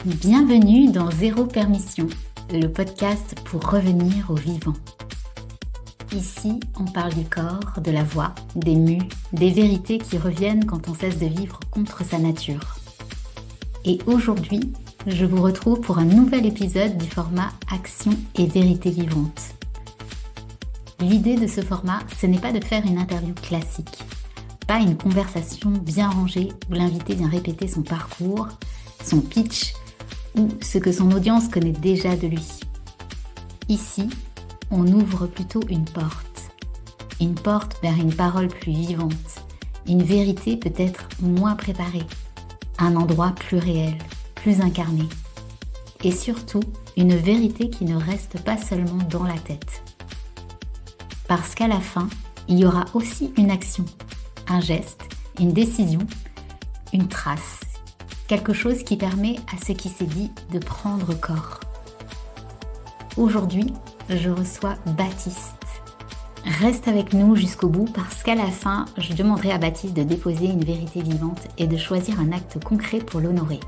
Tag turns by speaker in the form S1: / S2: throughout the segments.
S1: Bienvenue dans Zéro Permission, le podcast pour revenir au vivant. Ici, on parle du corps, de la voix, des mues, des vérités qui reviennent quand on cesse de vivre contre sa nature. Et aujourd'hui, je vous retrouve pour un nouvel épisode du format Action et vérité vivante. L'idée de ce format, ce n'est pas de faire une interview classique, pas une conversation bien rangée où l'invité vient répéter son parcours, son pitch ou ce que son audience connaît déjà de lui. Ici, on ouvre plutôt une porte vers une parole plus vivante, une vérité peut-être moins préparée, un endroit plus réel, plus incarné, et surtout une vérité qui ne reste pas seulement dans la tête. Parce qu'à la fin, il y aura aussi une action, un geste, une décision, une trace, quelque chose qui permet à ce qui s'est dit de prendre corps. Aujourd'hui, je reçois Baptiste. Reste avec nous jusqu'au bout parce qu'à la fin, je demanderai à Baptiste de déposer une vérité vivante et de choisir un acte concret pour l'honorer.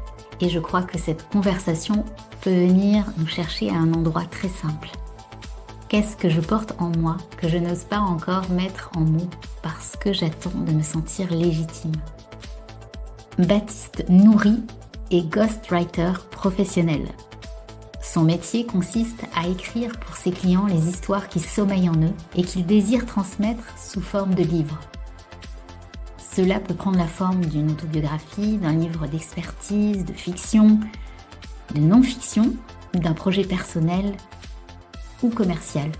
S1: Et je crois que cette conversation peut venir nous chercher à un endroit très simple. Qu'est-ce que je porte en moi que je n'ose pas encore mettre en mots parce que j'attends de me sentir légitime? Baptiste Nourri est ghostwriter professionnel. Son métier consiste à écrire pour ses clients les histoires qui sommeillent en eux et qu'ils désirent transmettre sous forme de livres. Cela peut prendre la forme d'une autobiographie, d'un livre d'expertise, de fiction, de non-fiction, d'un projet personnel ou commercial.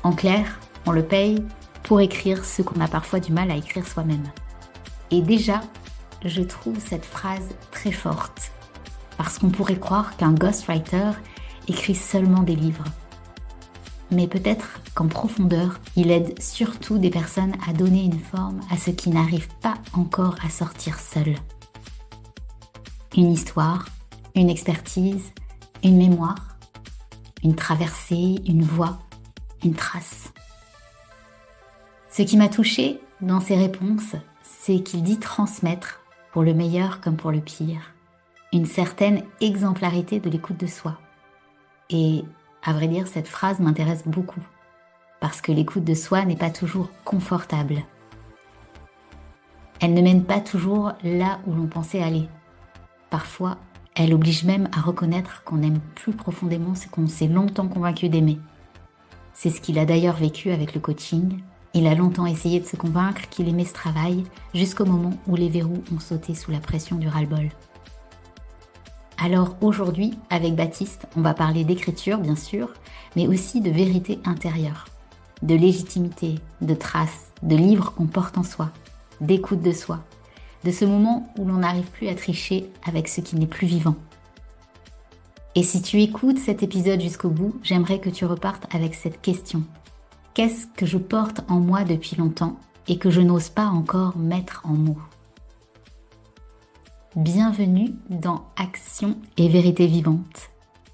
S1: En clair, on le paye pour écrire ce qu'on a parfois du mal à écrire soi-même. Et déjà, je trouve cette phrase très forte, parce qu'on pourrait croire qu'un ghostwriter écrit seulement des livres. Mais peut-être qu'en profondeur, il aide surtout des personnes à donner une forme à ce qui n'arrive pas encore à sortir seul. Une histoire, une expertise, une mémoire, une traversée, une voix, une trace. Ce qui m'a touchée dans ses réponses, c'est qu'il dit transmettre, pour le meilleur comme pour le pire, une certaine exemplarité de l'écoute de soi. Et à vrai dire, cette phrase m'intéresse beaucoup, parce que l'écoute de soi n'est pas toujours confortable. Elle ne mène pas toujours là où l'on pensait aller. Parfois, elle oblige même à reconnaître qu'on aime plus profondément ce qu'on s'est longtemps convaincu d'aimer. C'est ce qu'il a d'ailleurs vécu avec le coaching. Il a longtemps essayé de se convaincre qu'il aimait ce travail, jusqu'au moment où les verrous ont sauté sous la pression du ras-le-bol. Alors aujourd'hui, avec Baptiste, on va parler d'écriture, bien sûr, mais aussi de vérité intérieure, de légitimité, de traces, de livres qu'on porte en soi, d'écoute de soi, de ce moment où l'on n'arrive plus à tricher avec ce qui n'est plus vivant. Et si tu écoutes cet épisode jusqu'au bout, j'aimerais que tu repartes avec cette question. Qu'est-ce que je porte en moi depuis longtemps et que je n'ose pas encore mettre en mots? Bienvenue dans Action et vérité vivante.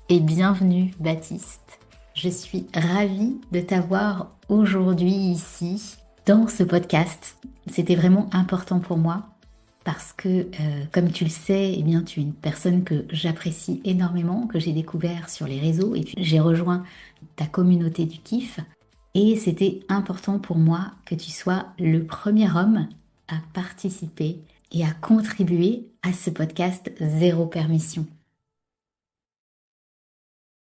S1: Et bienvenue Baptiste. Je suis ravie de t'avoir aujourd'hui ici dans ce podcast. C'était vraiment important pour moi parce que, comme tu le sais, eh bien, tu es une personne que j'apprécie énormément, que j'ai découvert sur les réseaux et puis j'ai rejoint ta communauté du kiff. Et c'était important pour moi que tu sois le premier homme à participer et à contribuer à ce podcast Zéro Permission.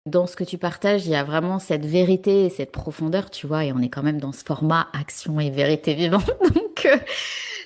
S1: Dans ce que tu partages, il y a vraiment cette vérité et cette profondeur, tu vois, et on est quand même dans ce format action et vérité vivante. Donc,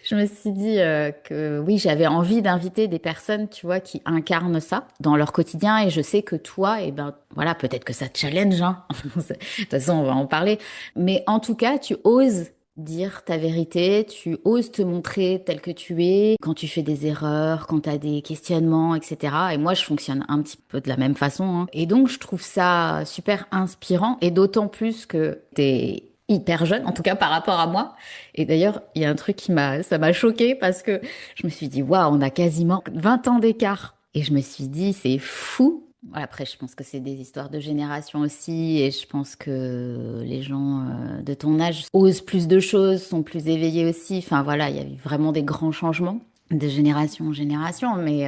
S1: je me suis dit que oui, j'avais envie d'inviter des personnes, tu vois, qui incarnent ça dans leur quotidien. Et je sais que toi, eh ben, voilà, peut-être que ça te challenge, hein. De toute façon, on va en parler. Mais en tout cas, tu oses dire ta vérité, tu oses te montrer tel que tu es, quand tu fais des erreurs, quand tu as des questionnements, etc. Et moi, je fonctionne un petit peu de la même façon, hein. Et donc, je trouve ça super inspirant, et d'autant plus que t'es hyper jeune, en tout cas par rapport à moi. Et d'ailleurs, il y a un truc ça m'a choquée parce que je me suis dit, waouh, on a quasiment 20 ans d'écart. Et je me suis dit, c'est fou. Après, je pense que c'est des histoires de génération aussi, et je pense que les gens de ton âge osent plus de choses, sont plus éveillés aussi. Enfin voilà, il y a eu vraiment des grands changements. de génération en génération. Mais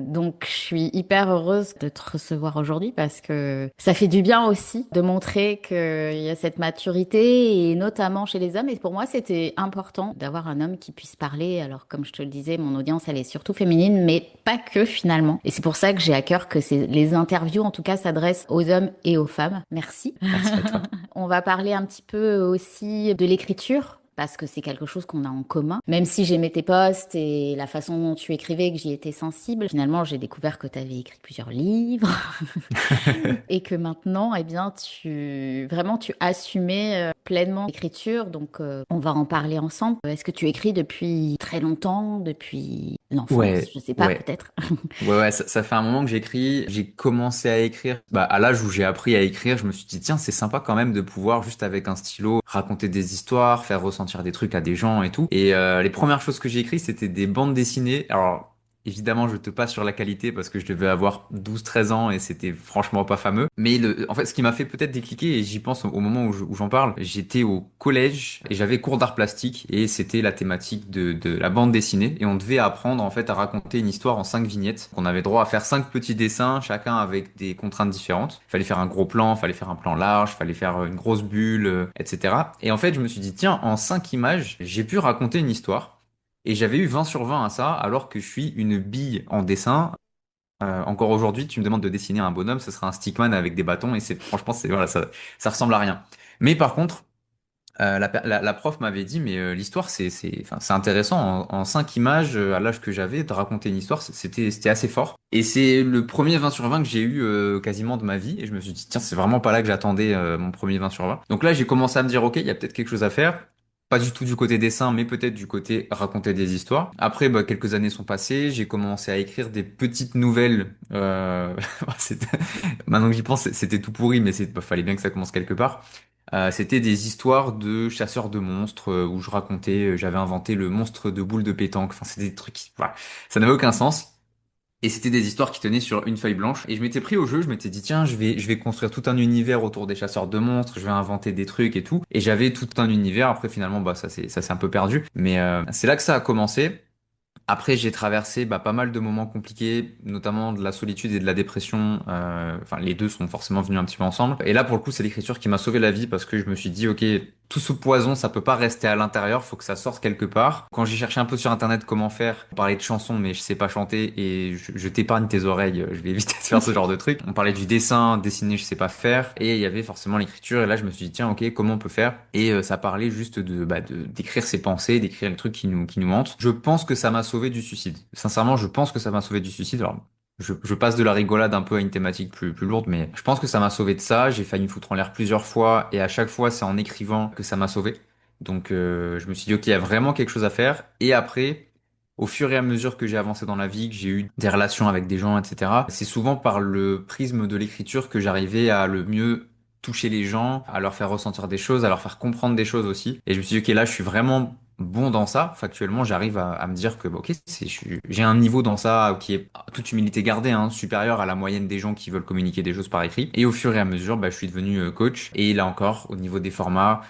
S1: donc, je suis hyper heureuse de te recevoir aujourd'hui parce que ça fait du bien aussi de montrer qu'il y a cette maturité et notamment chez les hommes. Et pour moi, c'était important d'avoir un homme qui puisse parler. Alors, comme je te le disais, mon audience, elle est surtout féminine, mais pas que finalement. Et c'est pour ça que j'ai à cœur que les interviews, en tout cas, s'adressent aux hommes et aux femmes. Merci.
S2: Merci à toi.
S1: On va parler un petit peu aussi de l'écriture. Parce que c'est quelque chose qu'on a en commun. Même si j'aimais tes posts et la façon dont tu écrivais, que j'y étais sensible, finalement, j'ai découvert que tu avais écrit plusieurs livres et que maintenant, eh bien, tu assumais pleinement l'écriture. Donc, on va en parler ensemble. Est-ce que tu écris depuis très longtemps, depuis l'enfance?
S2: Ouais,
S1: Je sais pas,
S2: ouais.
S1: peut-être.
S2: Ouais, ça fait un moment que j'écris. J'ai commencé à écrire. Bah, à l'âge où j'ai appris à écrire, je me suis dit, tiens, c'est sympa quand même de pouvoir, juste avec un stylo, raconter des histoires, faire ressentir des trucs à des gens et tout. Et les premières choses que j'ai écrites, c'était des bandes dessinées. Alors, évidemment, je te passe sur la qualité parce que je devais avoir 12 13 ans et c'était franchement pas fameux. Mais en fait, ce qui m'a fait peut-être décliquer, et j'y pense au moment où j'en parle, j'étais au collège et j'avais cours d'art plastique et c'était la thématique de la bande dessinée et on devait apprendre en fait à raconter une histoire en 5 vignettes. On avait droit à faire 5 petits dessins, chacun avec des contraintes différentes. Il fallait faire un gros plan, il fallait faire un plan large, il fallait faire une grosse bulle, etc. Et en fait, je me suis dit, tiens, en 5 images, j'ai pu raconter une histoire. Et j'avais eu 20 sur 20 à ça, alors que je suis une bille en dessin. Encore aujourd'hui, tu me demandes de dessiner un bonhomme, ce sera un stickman avec des bâtons, et c'est franchement, c'est voilà, ça ressemble à rien. Mais par contre, la prof m'avait dit, mais l'histoire, enfin, c'est intéressant. En 5 images, à l'âge que j'avais, de raconter une histoire, c'était assez fort. Et c'est le premier 20 sur 20 que j'ai eu quasiment de ma vie. Et je me suis dit, tiens, c'est vraiment pas là que j'attendais mon premier 20 sur 20. Donc là, j'ai commencé à me dire, ok, il y a peut-être quelque chose à faire. Pas du tout du côté dessin, mais peut-être du côté raconter des histoires. Après, bah, quelques années sont passées, j'ai commencé à écrire des petites nouvelles. c'était- Maintenant que j'y pense, c'était tout pourri, mais fallait bien que ça commence quelque part. C'était des histoires de chasseurs de monstres où je racontais, j'avais inventé le monstre de boule de pétanque. Enfin, c'était des trucs, voilà, ça n'avait aucun sens. Et c'était des histoires qui tenaient sur une feuille blanche. Et je m'étais pris au jeu, je m'étais dit, tiens, je vais construire tout un univers autour des chasseurs de monstres, je vais inventer des trucs et tout. Et j'avais tout un univers. Après, finalement, bah, ça s'est un peu perdu. Mais c'est là que ça a commencé. Après, j'ai traversé bah, pas mal de moments compliqués, notamment de la solitude et de la dépression. Enfin, les deux sont forcément venus un petit peu ensemble. Et là, pour le coup, c'est l'écriture qui m'a sauvé la vie parce que je me suis dit, ok, tout ce poison, ça peut pas rester à l'intérieur, faut que ça sorte quelque part. Quand j'ai cherché un peu sur Internet comment faire, on parlait de chansons, mais je sais pas chanter et je t'épargne tes oreilles. Je vais éviter de faire ce genre de truc. On parlait du dessin, dessiner, je sais pas faire. Et il y avait forcément l'écriture. Et là, je me suis dit, tiens, ok, comment on peut faire? Et ça parlait juste d'écrire ses pensées, d'écrire les trucs qui nous hantent. Je pense que ça m'a sauvé du suicide. Sincèrement, je pense que ça m'a sauvé du suicide. Alors, je passe de la rigolade un peu à une thématique plus lourde, mais je pense que ça m'a sauvé de ça. J'ai failli me foutre en l'air plusieurs fois, et à chaque fois, c'est en écrivant que ça m'a sauvé. Donc, je me suis dit, ok, il y a vraiment quelque chose à faire. Et après, au fur et à mesure que j'ai avancé dans la vie, que j'ai eu des relations avec des gens, etc., c'est souvent par le prisme de l'écriture que j'arrivais à le mieux toucher les gens, à leur faire ressentir des choses, à leur faire comprendre des choses aussi. Et je me suis dit, ok, là, je suis vraiment bon dans ça. Factuellement, j'arrive à me dire que, bah, ok, j'ai un niveau dans ça qui est, toute humilité gardée, hein, supérieur à la moyenne des gens qui veulent communiquer des choses par écrit. Et au fur et à mesure, bah, je suis devenu coach. Et là encore, au niveau des formats,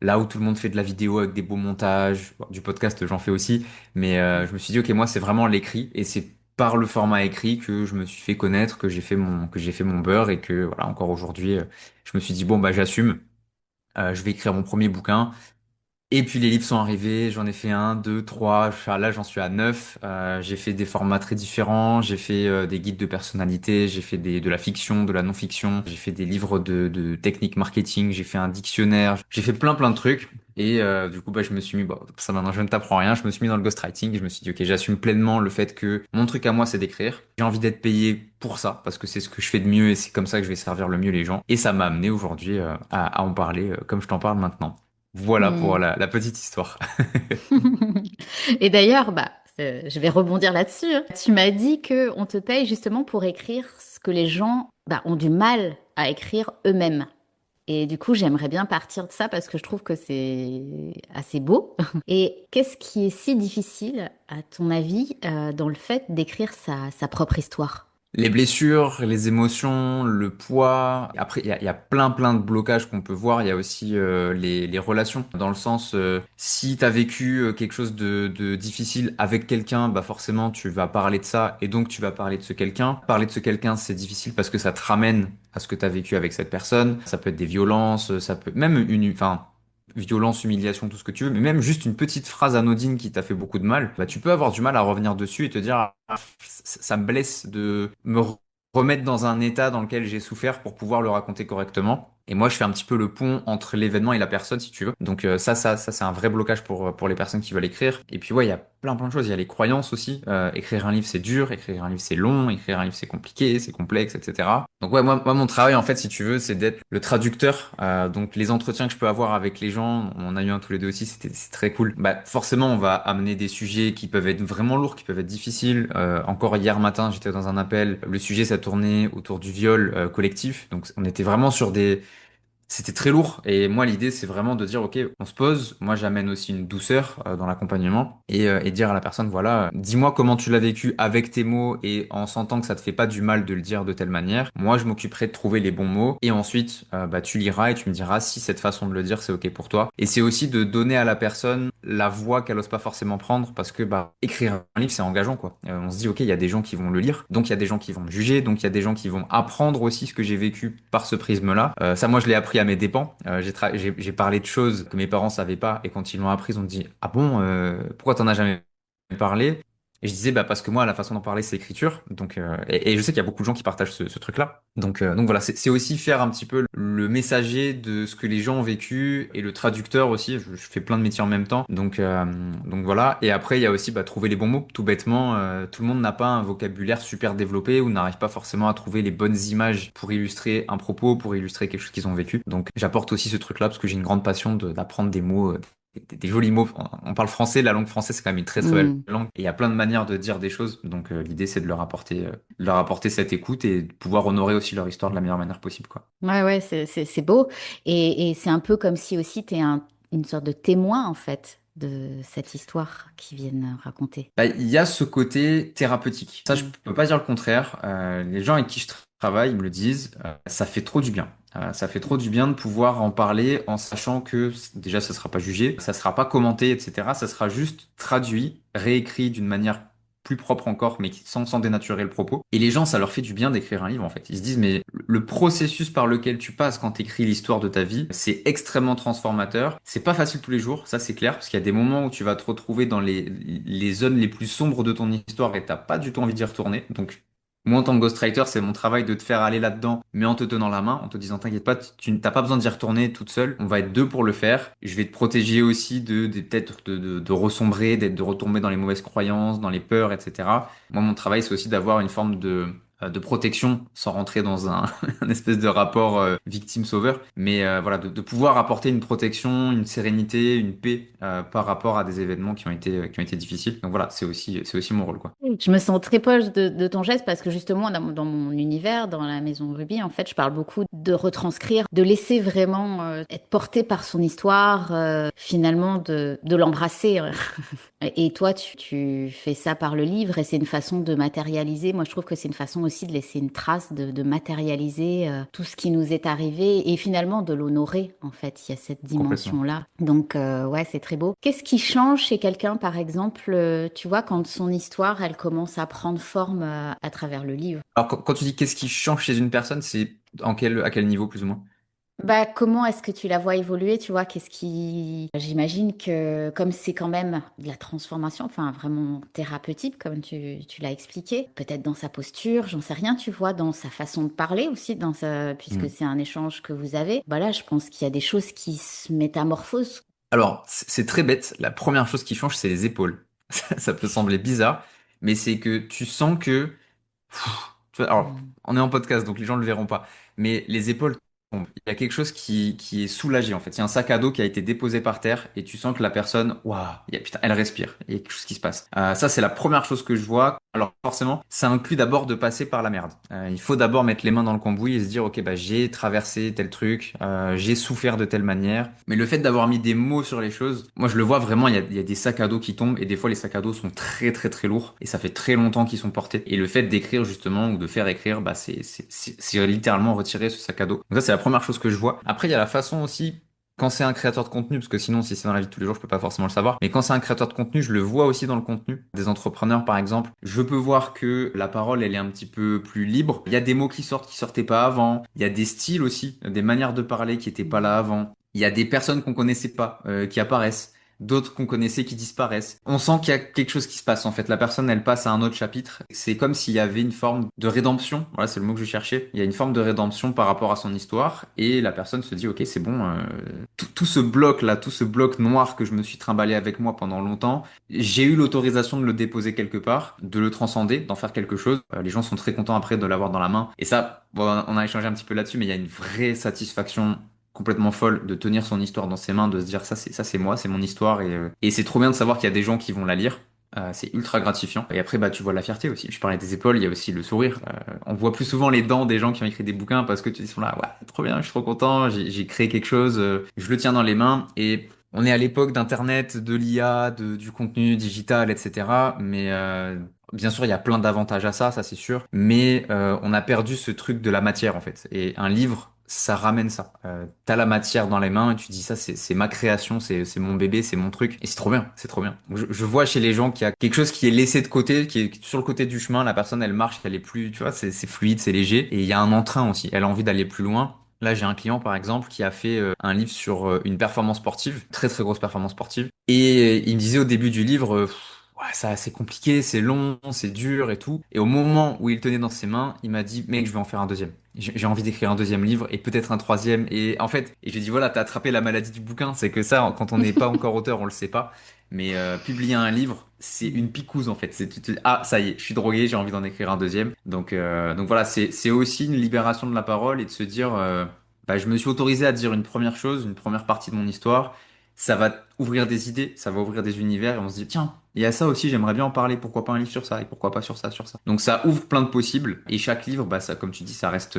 S2: là où tout le monde fait de la vidéo avec des beaux montages, bon, du podcast, j'en fais aussi. Mais je me suis dit, ok, moi, c'est vraiment l'écrit. Et c'est par le format écrit que je me suis fait connaître, que j'ai fait mon beurre et que, voilà, encore aujourd'hui, je me suis dit, bon, bah, j'assume. Je vais écrire mon premier bouquin. Et puis les livres sont arrivés, j'en ai fait un, deux, trois, là j'en suis à 9. J'ai fait des formats très différents, j'ai fait des guides de personnalité, j'ai fait de la fiction, de la non-fiction, j'ai fait des livres de techniques marketing, j'ai fait un dictionnaire, j'ai fait plein de trucs. Et du coup bah je me suis mis, bon ça maintenant je ne t'apprends rien, je me suis mis dans le ghostwriting, et je me suis dit ok j'assume pleinement le fait que mon truc à moi c'est d'écrire, j'ai envie d'être payé pour ça parce que c'est ce que je fais de mieux et c'est comme ça que je vais servir le mieux les gens. Et ça m'a amené aujourd'hui à en parler comme je t'en parle maintenant. Voilà pour
S1: Hmm.
S2: la petite histoire.
S1: Et d'ailleurs, je vais rebondir là-dessus, hein. Tu m'as dit que on te paye justement pour écrire ce que les gens ont du mal à écrire eux-mêmes. Et du coup, j'aimerais bien partir de ça parce que je trouve que c'est assez beau. Et qu'est-ce qui est si difficile, à ton avis, dans le fait d'écrire sa propre histoire?
S2: Les blessures, les émotions, le poids. Après, il y a plein de blocages qu'on peut voir. Il y a aussi les relations. Dans le sens, si tu as vécu quelque chose de difficile avec quelqu'un, bah forcément, tu vas parler de ça et donc tu vas parler de ce quelqu'un. Parler de ce quelqu'un, c'est difficile parce que ça te ramène à ce que tu as vécu avec cette personne. Ça peut être des violences, ça peut même enfin, violence, humiliation, tout ce que tu veux, mais même juste une petite phrase anodine qui t'a fait beaucoup de mal, bah tu peux avoir du mal à revenir dessus et te dire ça me blesse de remettre dans un état dans lequel j'ai souffert pour pouvoir le raconter correctement. Et moi, je fais un petit peu le pont entre l'événement et la personne, si tu veux. Donc ça, c'est un vrai blocage pour les personnes qui veulent écrire. Et puis ouais, il y a plein de choses. Il y a les croyances aussi. Écrire un livre, c'est dur. Écrire un livre, c'est long. Écrire un livre, c'est compliqué, c'est complexe, etc. Donc ouais, moi, mon travail, en fait, si tu veux, c'est d'être le traducteur. Donc les entretiens que je peux avoir avec les gens, on en a eu un tous les deux aussi, c'est très cool. Bah forcément, on va amener des sujets qui peuvent être vraiment lourds, qui peuvent être difficiles. Encore hier matin, j'étais dans un appel. Le sujet, ça tournait autour du viol collectif. Donc on était vraiment sur des c'était très lourd et moi l'idée c'est vraiment de dire ok on se pose, moi j'amène aussi une douceur dans l'accompagnement et dire à la personne voilà dis-moi comment tu l'as vécu avec tes mots et en sentant que ça te fait pas du mal de le dire de telle manière, moi je m'occuperai de trouver les bons mots et ensuite bah tu liras et tu me diras si cette façon de le dire c'est ok pour toi et c'est aussi de donner à la personne la voix qu'elle ose pas forcément prendre parce que bah écrire un livre c'est engageant quoi. On se dit ok il y a des gens qui vont le lire donc il y a des gens qui vont me juger donc il y a des gens qui vont apprendre aussi ce que j'ai vécu par ce prisme-là. Ça moi je l'ai appris à mes dépens. J'ai parlé de choses que mes parents savaient pas et quand ils l'ont appris ils ont dit ah bon pourquoi t'en as jamais parlé? Et je disais bah parce que moi la façon d'en parler c'est écriture donc et je sais qu'il y a beaucoup de gens qui partagent ce truc-là donc voilà c'est aussi faire un petit peu le messager de ce que les gens ont vécu et le traducteur aussi je fais plein de métiers en même temps donc voilà et après il y a aussi bah, trouver les bons mots tout bêtement tout le monde n'a pas un vocabulaire super développé ou n'arrive pas forcément à trouver les bonnes images pour illustrer un propos pour illustrer quelque chose qu'ils ont vécu donc j'apporte aussi ce truc-là parce que j'ai une grande passion d'apprendre des mots des jolis mots. On parle français, la langue française c'est quand même une très belle
S1: Hmm.
S2: langue et il y a plein de manières de dire des choses. Donc l'idée c'est de leur apporter cette écoute et de pouvoir honorer aussi leur histoire de la meilleure manière possible quoi.
S1: Ouais, ouais, c'est beau. Et c'est un peu comme si aussi tu es une sorte de témoin, en fait, de cette histoire qu'ils viennent raconter.
S2: Bah, il y a ce côté thérapeutique. Ça je
S1: Hmm.
S2: peux pas dire le contraire. Les gens avec qui je travaille ils me le disent. Ça fait trop du bien. Ça fait trop du bien de pouvoir en parler en sachant que déjà ça sera pas jugé, ça sera pas commenté, etc. Ça sera juste traduit, réécrit d'une manière plus propre encore, mais sans dénaturer le propos. Et les gens, ça leur fait du bien d'écrire un livre en fait. Ils se disent mais le processus par lequel tu passes quand tu écris l'histoire de ta vie, c'est extrêmement transformateur. C'est pas facile tous les jours, ça c'est clair, parce qu'il y a des moments où tu vas te retrouver dans les zones les plus sombres de ton histoire et t'as pas du tout envie d'y retourner. Donc moi, en tant que ghostwriter, c'est mon travail de te faire aller là-dedans, mais en te tenant la main, en te disant, t'inquiète pas, tu n'as pas besoin d'y retourner toute seule. On va être deux pour le faire. Je vais te protéger aussi peut-être de ressombrer, de retomber dans les mauvaises croyances, dans les peurs, etc. Moi, mon travail, c'est aussi d'avoir une forme de protection sans rentrer dans un espèce de rapport victime-sauveur. Mais voilà, de pouvoir apporter une protection, une sérénité, une paix par rapport à des événements qui ont été difficiles. Donc voilà, c'est aussi mon rôle, quoi.
S1: Je me sens très proche de ton geste parce que justement, dans mon univers, dans la maison Ruby, en fait, je parle beaucoup de retranscrire, de laisser vraiment être porté par son histoire, finalement, de l'embrasser. Et toi, tu fais ça par le livre et c'est une façon de matérialiser. Moi, je trouve que c'est une façon aussi de laisser une trace, de matérialiser tout ce qui nous est arrivé et finalement de l'honorer, en fait. Il y a cette
S2: Complètement.
S1: dimension-là. Donc, ouais, c'est très beau. Qu'est-ce qui change chez quelqu'un, par exemple, tu vois, quand son histoire, elle commence à prendre forme à travers le livre?
S2: Alors, quand tu dis qu'est-ce qui change chez une personne, c'est à quel niveau plus ou moins?
S1: Bah, comment est-ce que tu la vois évoluer, tu vois, qu'est-ce qui... J'imagine que comme c'est quand même de la transformation, enfin vraiment thérapeutique, comme tu l'as expliqué, peut-être dans sa posture, j'en sais rien, tu vois, dans sa façon de parler aussi, puisque
S2: Hmm.
S1: c'est un échange que vous avez. Bah là, je pense qu'il y a des choses qui se métamorphosent.
S2: Alors, c'est très bête. La première chose qui change, c'est les épaules. Ça peut sembler bizarre, mais c'est que tu sens que alors,
S1: Mm.
S2: on est en podcast, donc les gens ne le verront pas. Mais les épaules tombent. Il y a quelque chose qui est soulagé, en fait. Il y a un sac à dos qui a été déposé par terre et tu sens que la personne, waouh, putain, elle respire. Il y a quelque chose qui se passe. Ça, c'est la première chose que je vois. Alors forcément, ça inclut d'abord de passer par la merde. Il faut d'abord mettre les mains dans le cambouis et se dire, ok, bah j'ai traversé tel truc, j'ai souffert de telle manière. Mais le fait d'avoir mis des mots sur les choses, moi je le vois vraiment, il y a des sacs à dos qui tombent et des fois les sacs à dos sont très très très lourds et ça fait très longtemps qu'ils sont portés. Et le fait d'écrire justement ou de faire écrire, bah c'est littéralement retirer ce sac à dos. Donc ça c'est la première chose que je vois. Après il y a la façon aussi quand c'est un créateur de contenu, parce que sinon, si c'est dans la vie de tous les jours, je peux pas forcément le savoir. Mais quand c'est un créateur de contenu, je le vois aussi dans le contenu des entrepreneurs, par exemple. Je peux voir que la parole, elle est un petit peu plus libre. Il y a des mots qui sortaient pas avant. Il y a des styles aussi, des manières de parler qui étaient pas là avant. Il y a des personnes qu'on connaissait pas, qui apparaissent. D'autres qu'on connaissait qui disparaissent. On sent qu'il y a quelque chose qui se passe en fait. La personne, elle passe à un autre chapitre. C'est comme s'il y avait une forme de rédemption. Voilà, c'est le mot que je cherchais. Il y a une forme de rédemption par rapport à son histoire et la personne se dit, ok, c'est bon. Tout ce bloc là, tout ce bloc noir que je me suis trimballé avec moi pendant longtemps, j'ai eu l'autorisation de le déposer quelque part, de le transcender, d'en faire quelque chose. Les gens sont très contents après de l'avoir dans la main. Et ça, bon, on a échangé un petit peu là-dessus, mais il y a une vraie satisfaction complètement folle de tenir son histoire dans ses mains, de se dire ça c'est moi, c'est mon histoire et c'est trop bien de savoir qu'il y a des gens qui vont la lire. C'est ultra gratifiant. Et après, bah, tu vois la fierté aussi. Je parlais des épaules, il y a aussi le sourire. On voit plus souvent les dents des gens qui ont écrit des bouquins parce que tu sont là, ouais, trop bien, je suis trop content, j'ai créé quelque chose, je le tiens dans les mains. Et on est à l'époque d'Internet, de l'IA, du contenu digital, etc. Mais bien sûr, il y a plein d'avantages à ça c'est sûr. Mais on a perdu ce truc de la matière, en fait. Et un livre, ça ramène ça. T'as la matière dans les mains et tu dis ça, c'est ma création, c'est mon bébé, c'est mon truc. Et c'est trop bien, c'est trop bien. Donc, je vois chez les gens qu'il y a quelque chose qui est laissé de côté, qui est sur le côté du chemin. La personne, elle marche, elle est plus, tu vois, c'est fluide, c'est léger. Et il y a un entrain aussi. Elle a envie d'aller plus loin. Là, j'ai un client, par exemple, qui a fait un livre sur une performance sportive, très très grosse performance sportive. Et il me disait au début du livre, ouais, ça c'est compliqué, c'est long, c'est dur et tout. Et au moment où il tenait dans ses mains, il m'a dit, mec, je vais en faire un deuxième. J'ai envie d'écrire un deuxième livre et peut-être un troisième. Et en fait, et je lui ai dit, voilà, t'as attrapé la maladie du bouquin. C'est que ça, quand on n'est pas encore auteur, on le sait pas. Mais publier un livre, c'est une picouse en fait. C'est tu te dis, ah ça y est, je suis drogué, j'ai envie d'en écrire un deuxième. Donc voilà, c'est aussi une libération de la parole et de se dire, bah, je me suis autorisé à dire une première chose, une première partie de mon histoire. Ça va ouvrir des idées, ça va ouvrir des univers et on se dit, tiens, il y a ça aussi, j'aimerais bien en parler. Pourquoi pas un livre sur ça et pourquoi pas sur ça, sur ça. Donc ça ouvre plein de possibles et chaque livre, bah ça, comme tu dis, ça reste,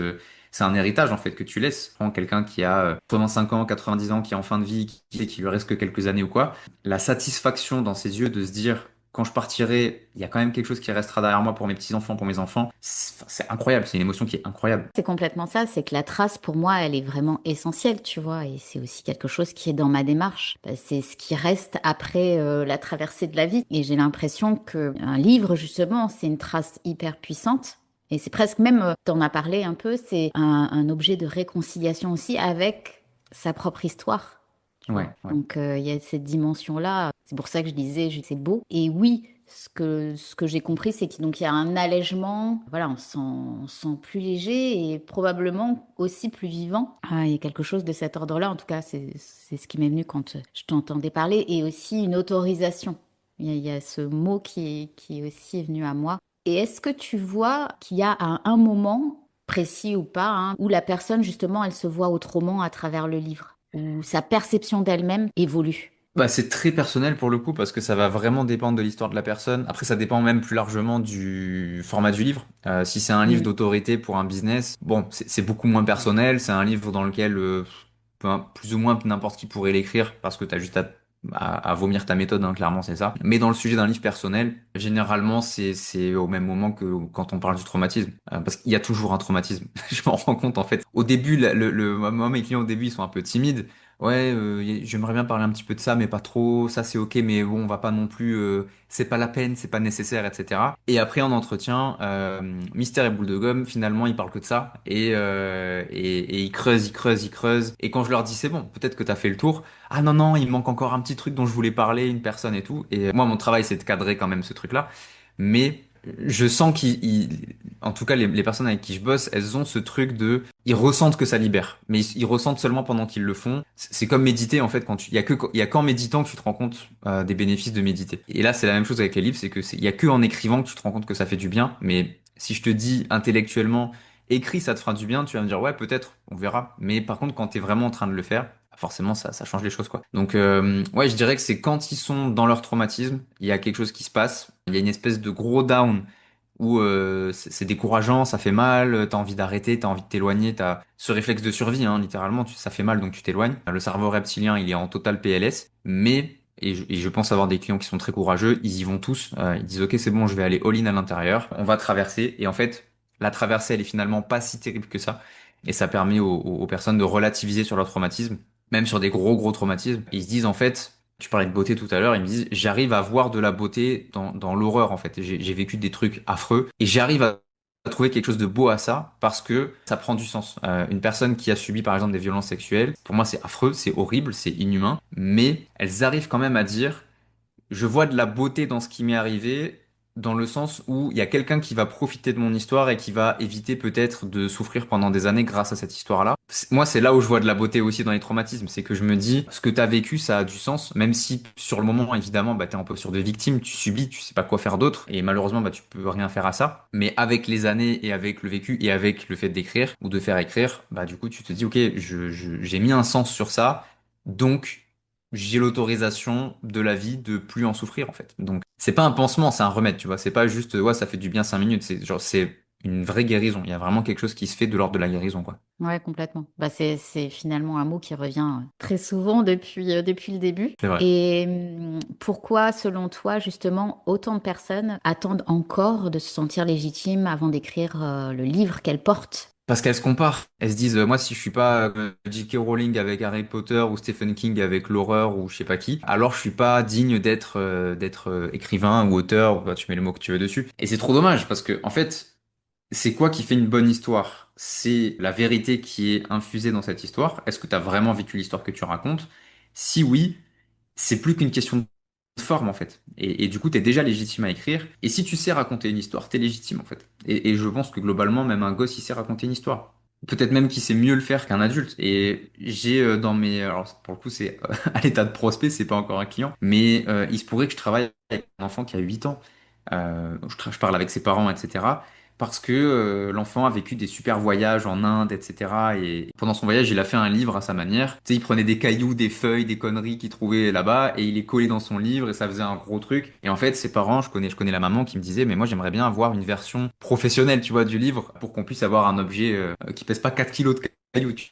S2: c'est un héritage en fait que tu laisses. Prends quelqu'un qui a 85 ans, 90 ans, qui est en fin de vie, qui lui reste que quelques années ou quoi la satisfaction dans ses yeux de se dire quand je partirai, il y a quand même quelque chose qui restera derrière moi pour mes petits-enfants, pour mes enfants. C'est incroyable, c'est une émotion qui est incroyable.
S1: C'est complètement ça, c'est que la trace pour moi, elle est vraiment essentielle, tu vois, et c'est aussi quelque chose qui est dans ma démarche. Bah, c'est ce qui reste après la traversée de la vie. Et j'ai l'impression que un livre, justement, c'est une trace hyper puissante. Et c'est presque même, t'en as parlé un peu, c'est un objet de réconciliation aussi avec sa propre histoire. Tu vois.
S2: Ouais, ouais.
S1: Donc il y a cette dimension-là. C'est pour ça que je disais, c'est beau. Et oui, ce que j'ai compris, c'est qu'il donc il y a un allègement. Voilà, on se sent plus léger et probablement aussi plus vivant. Ah, il y a quelque chose de cet ordre-là. En tout cas, c'est ce qui m'est venu quand je t'entendais parler. Et aussi une autorisation. Il y a ce mot qui est aussi venu à moi. Et est-ce que tu vois qu'il y a un moment précis ou pas, hein, où la personne, justement, elle se voit autrement à travers le livre, où sa perception d'elle-même évolue?
S2: Bah, c'est très personnel pour le coup parce que ça va vraiment dépendre de l'histoire de la personne. Après, ça dépend même plus largement du format du livre. Si c'est un livre
S1: Mm.
S2: d'autorité pour un business, bon, c'est beaucoup moins personnel. C'est un livre dans lequel plus ou moins n'importe qui pourrait l'écrire parce que t'as juste à vomir ta méthode, hein, clairement, c'est ça. Mais dans le sujet d'un livre personnel, généralement, c'est au même moment que quand on parle du traumatisme. Parce qu'il y a toujours un traumatisme. Je m'en rends compte, en fait. Au début, moi, mes clients, au début, ils sont un peu timides. Ouais, j'aimerais bien parler un petit peu de ça, mais pas trop. Ça, c'est ok, mais bon, on va pas non plus. C'est pas la peine, c'est pas nécessaire, etc. Et après, en entretien, Mystère et Boule de Gomme, finalement, ils parlent que de ça. Et ils creusent, ils creusent, ils creusent. Et quand je leur dis, c'est bon, peut-être que t'as fait le tour. Ah non, non, il me manque encore un petit truc dont je voulais parler, une personne et tout. Et moi, mon travail, c'est de cadrer quand même ce truc-là. Mais je sens en tout cas, les personnes avec qui je bosse, elles ont ce truc ils ressentent que ça libère. Mais ils ressentent seulement pendant qu'ils le font. C'est comme méditer, en fait, il y a qu'en méditant que tu te rends compte, des bénéfices de méditer. Et là, c'est la même chose avec les livres, c'est que il y a que en écrivant que tu te rends compte que ça fait du bien. Mais si je te dis intellectuellement, écris, ça te fera du bien, tu vas me dire, ouais, peut-être, on verra. Mais par contre, quand t'es vraiment en train de le faire, forcément, ça change les choses, quoi. Donc, ouais, je dirais que c'est quand ils sont dans leur traumatisme, il y a quelque chose qui se passe. Il y a une espèce de gros down où c'est décourageant, ça fait mal, t'as envie d'arrêter, t'as envie de t'éloigner, t'as ce réflexe de survie, hein, littéralement, ça fait mal donc tu t'éloignes. Le cerveau reptilien, il est en total PLS, mais, et je pense avoir des clients qui sont très courageux, ils y vont tous, ils disent ok c'est bon, je vais aller all-in à l'intérieur, on va traverser, et en fait, la traversée, elle est finalement pas si terrible que ça, et ça permet aux personnes de relativiser sur leur traumatisme, même sur des gros traumatismes. Ils se disent en fait, tu parlais de beauté tout à l'heure, ils me disent j'arrive à voir de la beauté dans l'horreur en fait. J'ai vécu des trucs affreux et j'arrive à trouver quelque chose de beau à ça parce que ça prend du sens. Une personne qui a subi par exemple des violences sexuelles, pour moi c'est affreux, c'est horrible, c'est inhumain, mais elles arrivent quand même à dire je vois de la beauté dans ce qui m'est arrivé, dans le sens où il y a quelqu'un qui va profiter de mon histoire et qui va éviter peut-être de souffrir pendant des années grâce à cette histoire-là. Moi, c'est là où je vois de la beauté aussi dans les traumatismes, c'est que je me dis, ce que tu as vécu, ça a du sens, même si sur le moment, évidemment, bah, tu es en posture de victime, tu subis, tu sais pas quoi faire d'autre, et malheureusement, bah, tu peux rien faire à ça. Mais avec les années et avec le vécu et avec le fait d'écrire ou de faire écrire, bah, du coup, tu te dis, ok, j'ai mis un sens sur ça, donc j'ai l'autorisation de la vie de plus en souffrir en fait. Donc c'est pas un pansement, c'est un remède, tu vois. C'est pas juste ouais ça fait du bien 5 minutes, c'est genre c'est une vraie guérison. Il y a vraiment quelque chose qui se fait de l'ordre de la guérison quoi.
S1: Ouais, complètement. Bah, c'est finalement un mot qui revient très souvent depuis le début.
S2: C'est vrai.
S1: Et pourquoi, selon toi, justement, autant de personnes attendent encore de se sentir légitimes avant d'écrire le livre qu'elles portent?
S2: Parce qu'elles se comparent. Elles se disent moi si je suis pas J.K. Rowling avec Harry Potter ou Stephen King avec l'horreur ou je sais pas qui, alors je suis pas digne d'être écrivain ou auteur, bah, tu mets le mot que tu veux dessus. Et c'est trop dommage parce que en fait c'est quoi qui fait une bonne histoire? C'est la vérité qui est infusée dans cette histoire. Est-ce que tu as vraiment vécu l'histoire que tu racontes? Si oui, c'est plus qu'une question de forme en fait. Et du coup, tu es déjà légitime à écrire. Et si tu sais raconter une histoire, tu es légitime en fait. Et je pense que globalement, même un gosse, il sait raconter une histoire. Peut-être même qu'il sait mieux le faire qu'un adulte. Et j'ai dans mes... Alors pour le coup, c'est à l'état de prospect, c'est pas encore un client. Mais il se pourrait que je travaille avec un enfant qui a 8 ans. Je parle avec ses parents, etc. Parce que l'enfant a vécu des super voyages en Inde, etc. Et pendant son voyage, il a fait un livre à sa manière. Tu sais, il prenait des cailloux, des feuilles, des conneries qu'il trouvait là-bas, et il les collait dans son livre, et ça faisait un gros truc. Et en fait, ses parents, je connais la maman qui me disait, mais moi, j'aimerais bien avoir une version professionnelle, tu vois, du livre, pour qu'on puisse avoir un objet qui pèse pas 4 kilos de cailloux.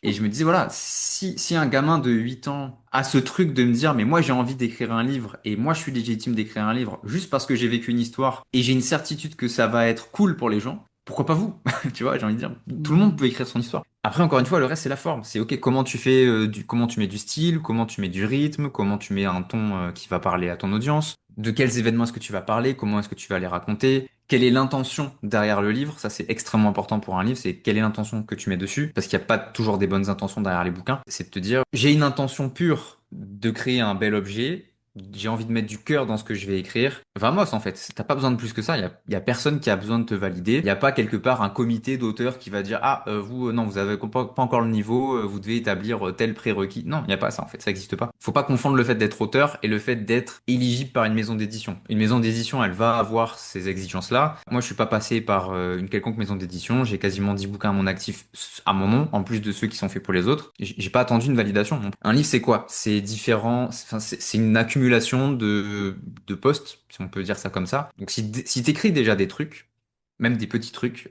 S2: Et je me disais, voilà, si un gamin de 8 ans a ce truc de me dire, mais moi, j'ai envie d'écrire un livre, et moi, je suis légitime d'écrire un livre, juste parce que j'ai vécu une histoire, et j'ai une certitude que ça va être cool pour les gens, pourquoi pas vous? Tu vois, j'ai envie de dire, tout le monde
S1: Mhm.
S2: peut écrire son histoire. Après, encore une fois, le reste, c'est la forme. C'est ok, comment tu fais comment tu mets du style, comment tu mets du rythme, comment tu mets un ton qui va parler à ton audience, de quels événements est-ce que tu vas parler, comment est-ce que tu vas les raconter, quelle est l'intention derrière le livre. Ça, c'est extrêmement important pour un livre, c'est quelle est l'intention que tu mets dessus, parce qu'il n'y a pas toujours des bonnes intentions derrière les bouquins. C'est de te dire, j'ai une intention pure de créer un bel objet. J'ai envie de mettre du cœur dans ce que je vais écrire. Vamos, en fait. T'as pas besoin de plus que ça. Il y a personne qui a besoin de te valider. Il n'y a pas quelque part un comité d'auteurs qui va dire, ah, vous, non, vous avez pas encore le niveau, vous devez établir tel prérequis. Non, il n'y a pas ça, en fait. Ça n'existe pas. Faut pas confondre le fait d'être auteur et le fait d'être éligible par une maison d'édition. Une maison d'édition, elle va avoir ces exigences-là. Moi, je suis pas passé par une quelconque maison d'édition. J'ai quasiment 10 bouquins à mon actif à mon nom, en plus de ceux qui sont faits pour les autres. J'ai pas attendu une validation. Un livre, c'est quoi? C'est différent. Enfin, c'est une accumulation de posts, si on peut dire ça comme ça. Donc, si t'écris déjà des trucs, même des petits trucs,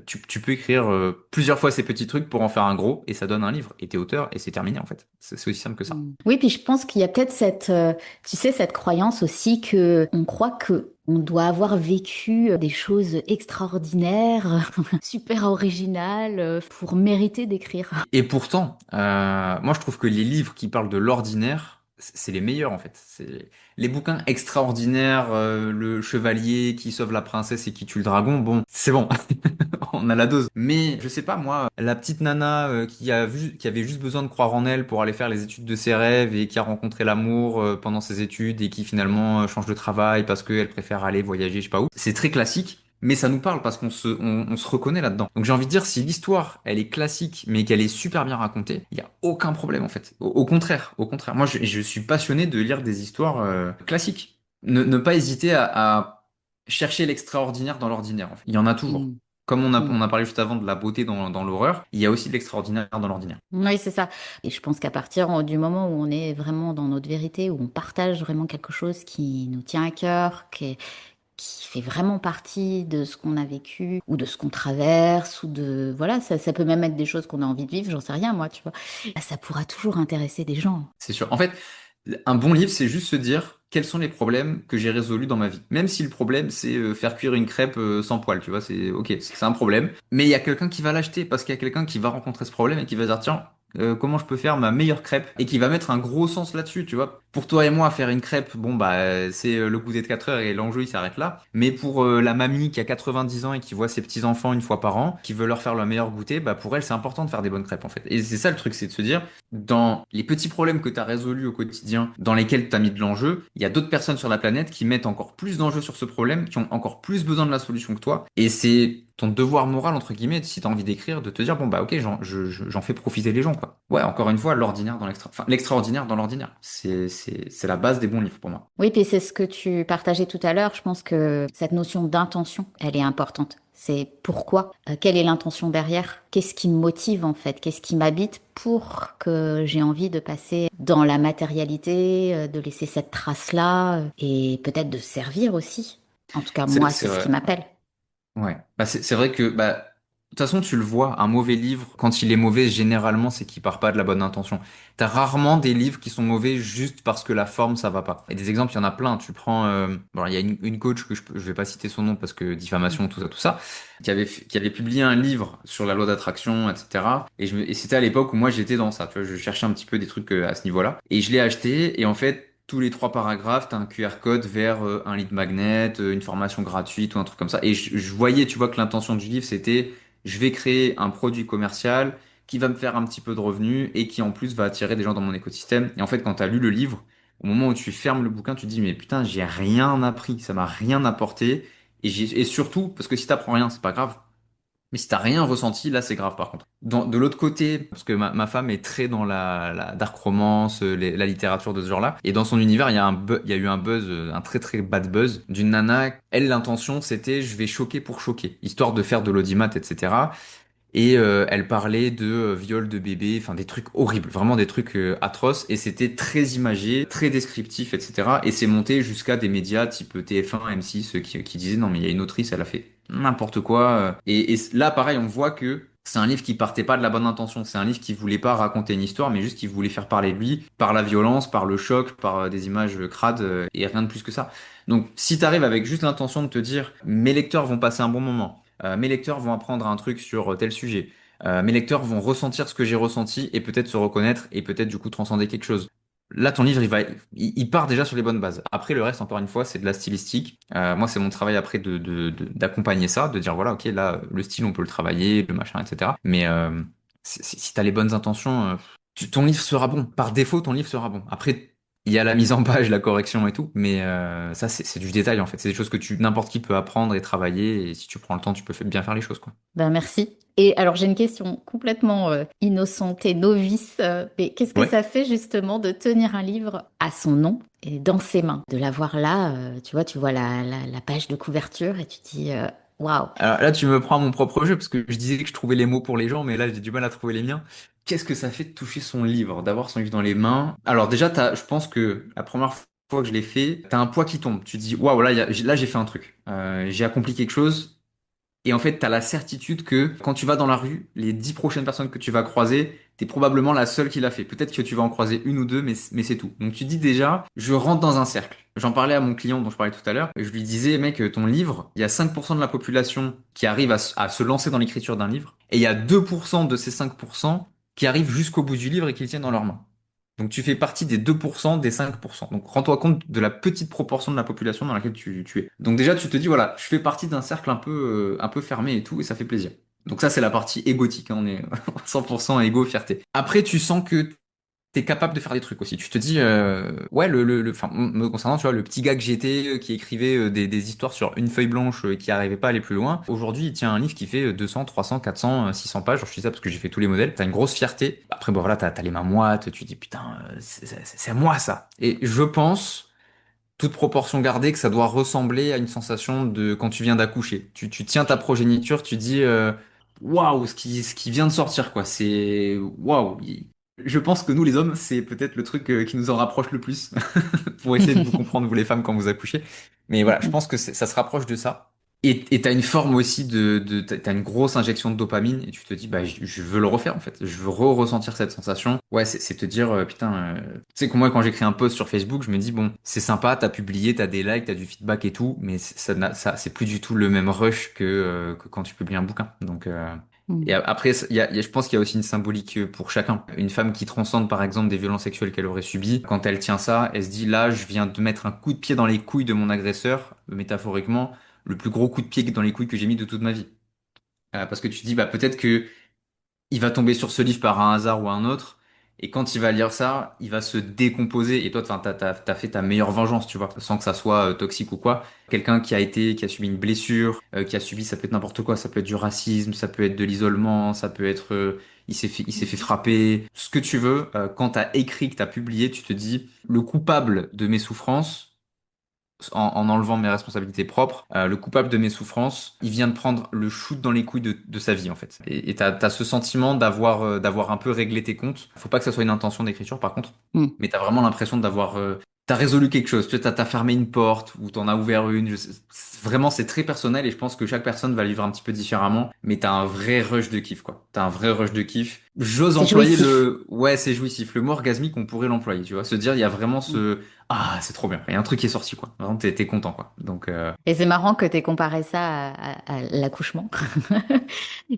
S2: tu peux écrire plusieurs fois ces petits trucs pour en faire un gros, et ça donne un livre. Et t'es auteur, et c'est terminé, en fait. C'est aussi simple que ça.
S1: Oui, puis je pense qu'il y a peut-être tu sais, cette croyance aussi que on croit que on doit avoir vécu des choses extraordinaires, super originales, pour mériter d'écrire.
S2: Et pourtant, moi je trouve que les livres qui parlent de l'ordinaire, c'est les meilleurs en fait. C'est les bouquins extraordinaires, le chevalier qui sauve la princesse et qui tue le dragon. Bon, c'est bon, on a la dose. Mais je sais pas moi, la petite nana qui avait juste besoin de croire en elle pour aller faire les études de ses rêves et qui a rencontré l'amour pendant ses études et qui finalement change de travail parce qu'elle préfère aller voyager, je sais pas où. C'est très classique. Mais ça nous parle parce qu'on se reconnaît là-dedans. Donc j'ai envie de dire, si l'histoire, elle est classique, mais qu'elle est super bien racontée, il n'y a aucun problème en fait. Au contraire, au contraire. Moi, je suis passionné de lire des histoires classiques. Ne pas hésiter à chercher l'extraordinaire dans l'ordinaire, en fait. Il y en a toujours.
S1: Mm.
S2: Comme on a,
S1: Mm.
S2: on a parlé juste avant de la beauté dans l'horreur, il y a aussi de l'extraordinaire dans l'ordinaire.
S1: Oui, c'est ça. Et je pense qu'à partir du moment où on est vraiment dans notre vérité, où on partage vraiment quelque chose qui nous tient à cœur, qui fait vraiment partie de ce qu'on a vécu ou de ce qu'on traverse ou de voilà, ça peut même être des choses qu'on a envie de vivre, j'en sais rien moi, tu vois. Ça pourra toujours intéresser des gens.
S2: C'est sûr. En fait, un bon livre, c'est juste se dire quels sont les problèmes que j'ai résolus dans ma vie. Même si le problème, c'est faire cuire une crêpe sans poêle, tu vois, c'est ok, c'est un problème. Mais il y a quelqu'un qui va l'acheter parce qu'il y a quelqu'un qui va rencontrer ce problème et qui va dire, tiens, comment je peux faire ma meilleure crêpe et qui va mettre un gros sens là-dessus, tu vois. Pour toi et moi, faire une crêpe, bon, bah, c'est le goûter de 4 heures et l'enjeu, il s'arrête là. Mais pour la mamie qui a 90 ans et qui voit ses petits-enfants une fois par an, qui veut leur faire le meilleur goûter, bah, pour elle, c'est important de faire des bonnes crêpes, en fait. Et c'est ça le truc, c'est de se dire, dans les petits problèmes que tu as résolus au quotidien, dans lesquels tu as mis de l'enjeu, il y a d'autres personnes sur la planète qui mettent encore plus d'enjeux sur ce problème, qui ont encore plus besoin de la solution que toi. Et c'est ton devoir moral, entre guillemets, si tu as envie d'écrire, de te dire, bon, bah, ok, j'en fais profiter les gens, quoi. Ouais, encore une fois, l'ordinaire dans l'extra, enfin, l'extraordinaire dans l'ordinaire. C'est la base des bons livres pour moi.
S1: Oui, puis c'est ce que tu partageais tout à l'heure. Je pense que cette notion d'intention, elle est importante. C'est pourquoi, quelle est l'intention derrière, qu'est-ce qui me motive en fait, qu'est-ce qui m'habite pour que j'ai envie de passer dans la matérialité, de laisser cette trace-là et peut-être de servir aussi. En tout cas, moi, c'est
S2: C'est
S1: ce qui
S2: vrai.
S1: m'appelle.
S2: Ouais, bah c'est vrai que bah de toute façon tu le vois, un mauvais livre quand il est mauvais généralement c'est qu'il part pas de la bonne intention. T'as rarement des livres qui sont mauvais juste parce que la forme ça va pas. Et des exemples il y en a plein. Tu prends bon il y a une coach que je vais pas citer son nom parce que diffamation tout ça qui avait publié un livre sur la loi d'attraction etc. Et c'était à l'époque où moi j'étais dans ça. Tu vois je cherchais un petit peu des trucs à ce niveau-là et je l'ai acheté et en fait tous les trois paragraphes, t'as un QR code vers un lead magnet, une formation gratuite ou un truc comme ça. Et je voyais, tu vois, que l'intention du livre, c'était, je vais créer un produit commercial qui va me faire un petit peu de revenus et qui en plus va attirer des gens dans mon écosystème. Et en fait, quand t'as lu le livre, au moment où tu fermes le bouquin, tu te dis, mais putain, j'ai rien appris, ça m'a rien apporté. Et surtout, parce que si t'apprends rien, c'est pas grave. Mais si t'as rien ressenti, là c'est grave par contre. De l'autre côté, parce que ma femme est très dans la dark romance, la littérature de ce genre-là, et dans son univers, il y a eu un buzz, un très très bad buzz d'une nana. Elle, l'intention, c'était je vais choquer pour choquer, histoire de faire de l'audimat, etc. Et elle parlait de viol de bébé, enfin des trucs horribles, vraiment des trucs atroces. Et c'était très imagé, très descriptif, etc. Et c'est monté jusqu'à des médias type TF1, M6 qui disaient non mais il y a une autrice, elle a fait n'importe quoi. Et là pareil, on voit que c'est un livre qui partait pas de la bonne intention. C'est un livre qui voulait pas raconter une histoire, mais juste qui voulait faire parler de lui par la violence, par le choc, par des images crades et rien de plus que ça. Donc si t'arrives avec juste l'intention de te dire mes lecteurs vont passer un bon moment. Mes lecteurs vont apprendre un truc sur tel sujet. Mes lecteurs vont ressentir ce que j'ai ressenti et peut-être se reconnaître et peut-être du coup transcender quelque chose. Là, ton livre, il part déjà sur les bonnes bases. Après, le reste, encore une fois, c'est de la stylistique. Moi, c'est mon travail après d'accompagner ça, de dire voilà, ok, là, le style, on peut le travailler, le machin, etc. Mais si t'as les bonnes intentions, ton livre sera bon. Par défaut, ton livre sera bon. Après, il y a la mise en page, la correction et tout, mais ça, c'est du détail en fait. C'est des choses que n'importe qui peut apprendre et travailler. Et si tu prends le temps, tu peux bien faire les choses, quoi.
S1: Ben merci. Et alors j'ai une question complètement innocente et novice, mais qu'est-ce que
S2: Ouais.
S1: ça fait justement de tenir un livre à son nom et dans ses mains, de l'avoir là, tu vois la page de couverture et tu te dis waouh.
S2: Alors là, tu me prends à mon propre jeu parce que je disais que je trouvais les mots pour les gens, mais là, j'ai du mal à trouver les miens. Qu'est-ce que ça fait de toucher son livre, d'avoir son livre dans les mains? Alors déjà, je pense que la première fois que je l'ai fait, t'as un poids qui tombe. Tu te dis, waouh, là, là, j'ai fait un truc. J'ai accompli quelque chose. Et en fait, tu as la certitude que quand tu vas dans la rue, les 10 prochaines personnes que tu vas croiser, t'es probablement la seule qui l'a fait. Peut-être que tu vas en croiser une ou deux, mais c'est tout. Donc tu dis déjà, je rentre dans un cercle. J'en parlais à mon client dont je parlais tout à l'heure. Je lui disais, mec, ton livre, il y a 5% de la population qui arrive à se lancer dans l'écriture d'un livre. Et il y a 2% de ces 5% qui arrivent jusqu'au bout du livre et qui le tiennent dans leurs mains. Donc tu fais partie des 2% des 5%. Donc rends-toi compte de la petite proportion de la population dans laquelle tu es. Donc déjà tu te dis voilà, je fais partie d'un cercle un peu fermé et tout, et ça fait plaisir. Donc ça c'est la partie égotique, hein, on est 100% égo, fierté. Après tu sens que t'es capable de faire des trucs aussi. Tu te dis, ouais, enfin, me concernant, tu vois, le petit gars que j'étais, qui écrivait des histoires sur une feuille blanche et qui arrivait pas à aller plus loin, aujourd'hui, il tient un livre qui fait 200, 300, 400, 600 pages. Je dis ça parce que j'ai fait tous les modèles. T'as une grosse fierté. Après, bon, voilà, t'as les mains moites, tu dis, putain, c'est à moi, ça. Et je pense, toute proportion gardée, que ça doit ressembler à une sensation de quand tu viens d'accoucher. Tu tiens ta progéniture, tu dis, waouh, ce qui vient de sortir, quoi. C'est, waouh. Je pense que nous, les hommes, c'est peut-être le truc qui nous en rapproche le plus pour essayer de vous comprendre, vous les femmes, quand vous accouchez. Mais voilà, je
S1: Mhm.
S2: pense que ça se rapproche de ça. Et t'as une forme aussi t'as une grosse injection de dopamine et tu te dis, bah, je veux le refaire en fait. Je veux ressentir cette sensation. Ouais, c'est te dire, putain, tu sais que moi, quand j'écris un post sur Facebook, je me dis, bon, c'est sympa, t'as publié, t'as des likes, t'as du feedback et tout, mais c'est plus du tout le même rush que quand tu publies un bouquin. Donc, et
S1: Mhm.
S2: après, je pense qu'il y a aussi une symbolique pour chacun. Une femme qui transcende, par exemple, des violences sexuelles qu'elle aurait subies, quand elle tient ça, elle se dit, là, je viens de mettre un coup de pied dans les couilles de mon agresseur, métaphoriquement, le plus gros coup de pied dans les couilles que j'ai mis de toute ma vie. Parce que tu te dis, bah, peut-être que il va tomber sur ce livre par un hasard ou un autre, et quand il va lire ça, il va se décomposer, et toi, enfin, t'as fait ta meilleure vengeance, tu vois, sans que ça soit toxique ou quoi. Quelqu'un qui a subi une blessure, qui a subi, ça peut être n'importe quoi, ça peut être du racisme, ça peut être de l'isolement, ça peut être, il s'est fait frapper, ce que tu veux. Quand t'as écrit, que t'as publié, tu te dis, le coupable de mes souffrances, en enlevant mes responsabilités propres, le coupable de mes souffrances, il vient de prendre le shoot dans les couilles de sa vie en fait. Et t'as ce sentiment d'avoir un peu réglé tes comptes. Faut pas que ça soit une intention d'écriture par contre,
S1: Mhm.
S2: mais t'as vraiment l'impression t'as résolu quelque chose. Tu vois, t'as fermé une porte ou t'en as ouvert une. Vraiment, c'est très personnel et je pense que chaque personne va le vivre un petit peu différemment. Mais t'as un vrai rush de kiff quoi. T'as un vrai rush de kiff. J'ose
S1: C'est
S2: employer
S1: jouissif.
S2: ouais, c'est jouissif. Le mot orgasmique, on pourrait l'employer. Tu vois, se dire, il y a vraiment ah, c'est trop bien. Il y a un truc qui est sorti, quoi. Vraiment, t'es content, quoi. Donc,
S1: Et c'est marrant que tu aies comparé ça à l'accouchement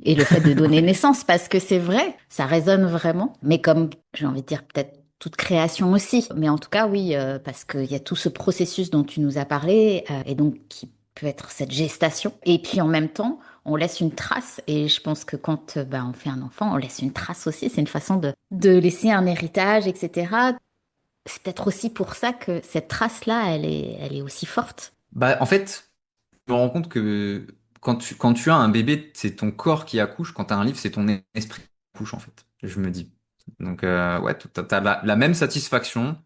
S1: et le fait de donner naissance, parce que c'est vrai, ça résonne vraiment. Mais comme, j'ai envie de dire, peut-être toute création aussi. Mais en tout cas, oui, parce qu'il y a tout ce processus dont tu nous as parlé, et donc qui peut être cette gestation. Et puis en même temps, on laisse une trace. Et je pense que quand on fait un enfant, on laisse une trace aussi. C'est une façon de laisser un héritage, etc. C'est peut-être aussi pour ça que cette trace-là, elle est aussi forte.
S2: bah, en fait, je me rends compte que quand tu as un bébé, c'est ton corps qui accouche. Quand tu as un livre, c'est ton esprit qui accouche, en fait. Je me dis. Donc, ouais, t'as la même satisfaction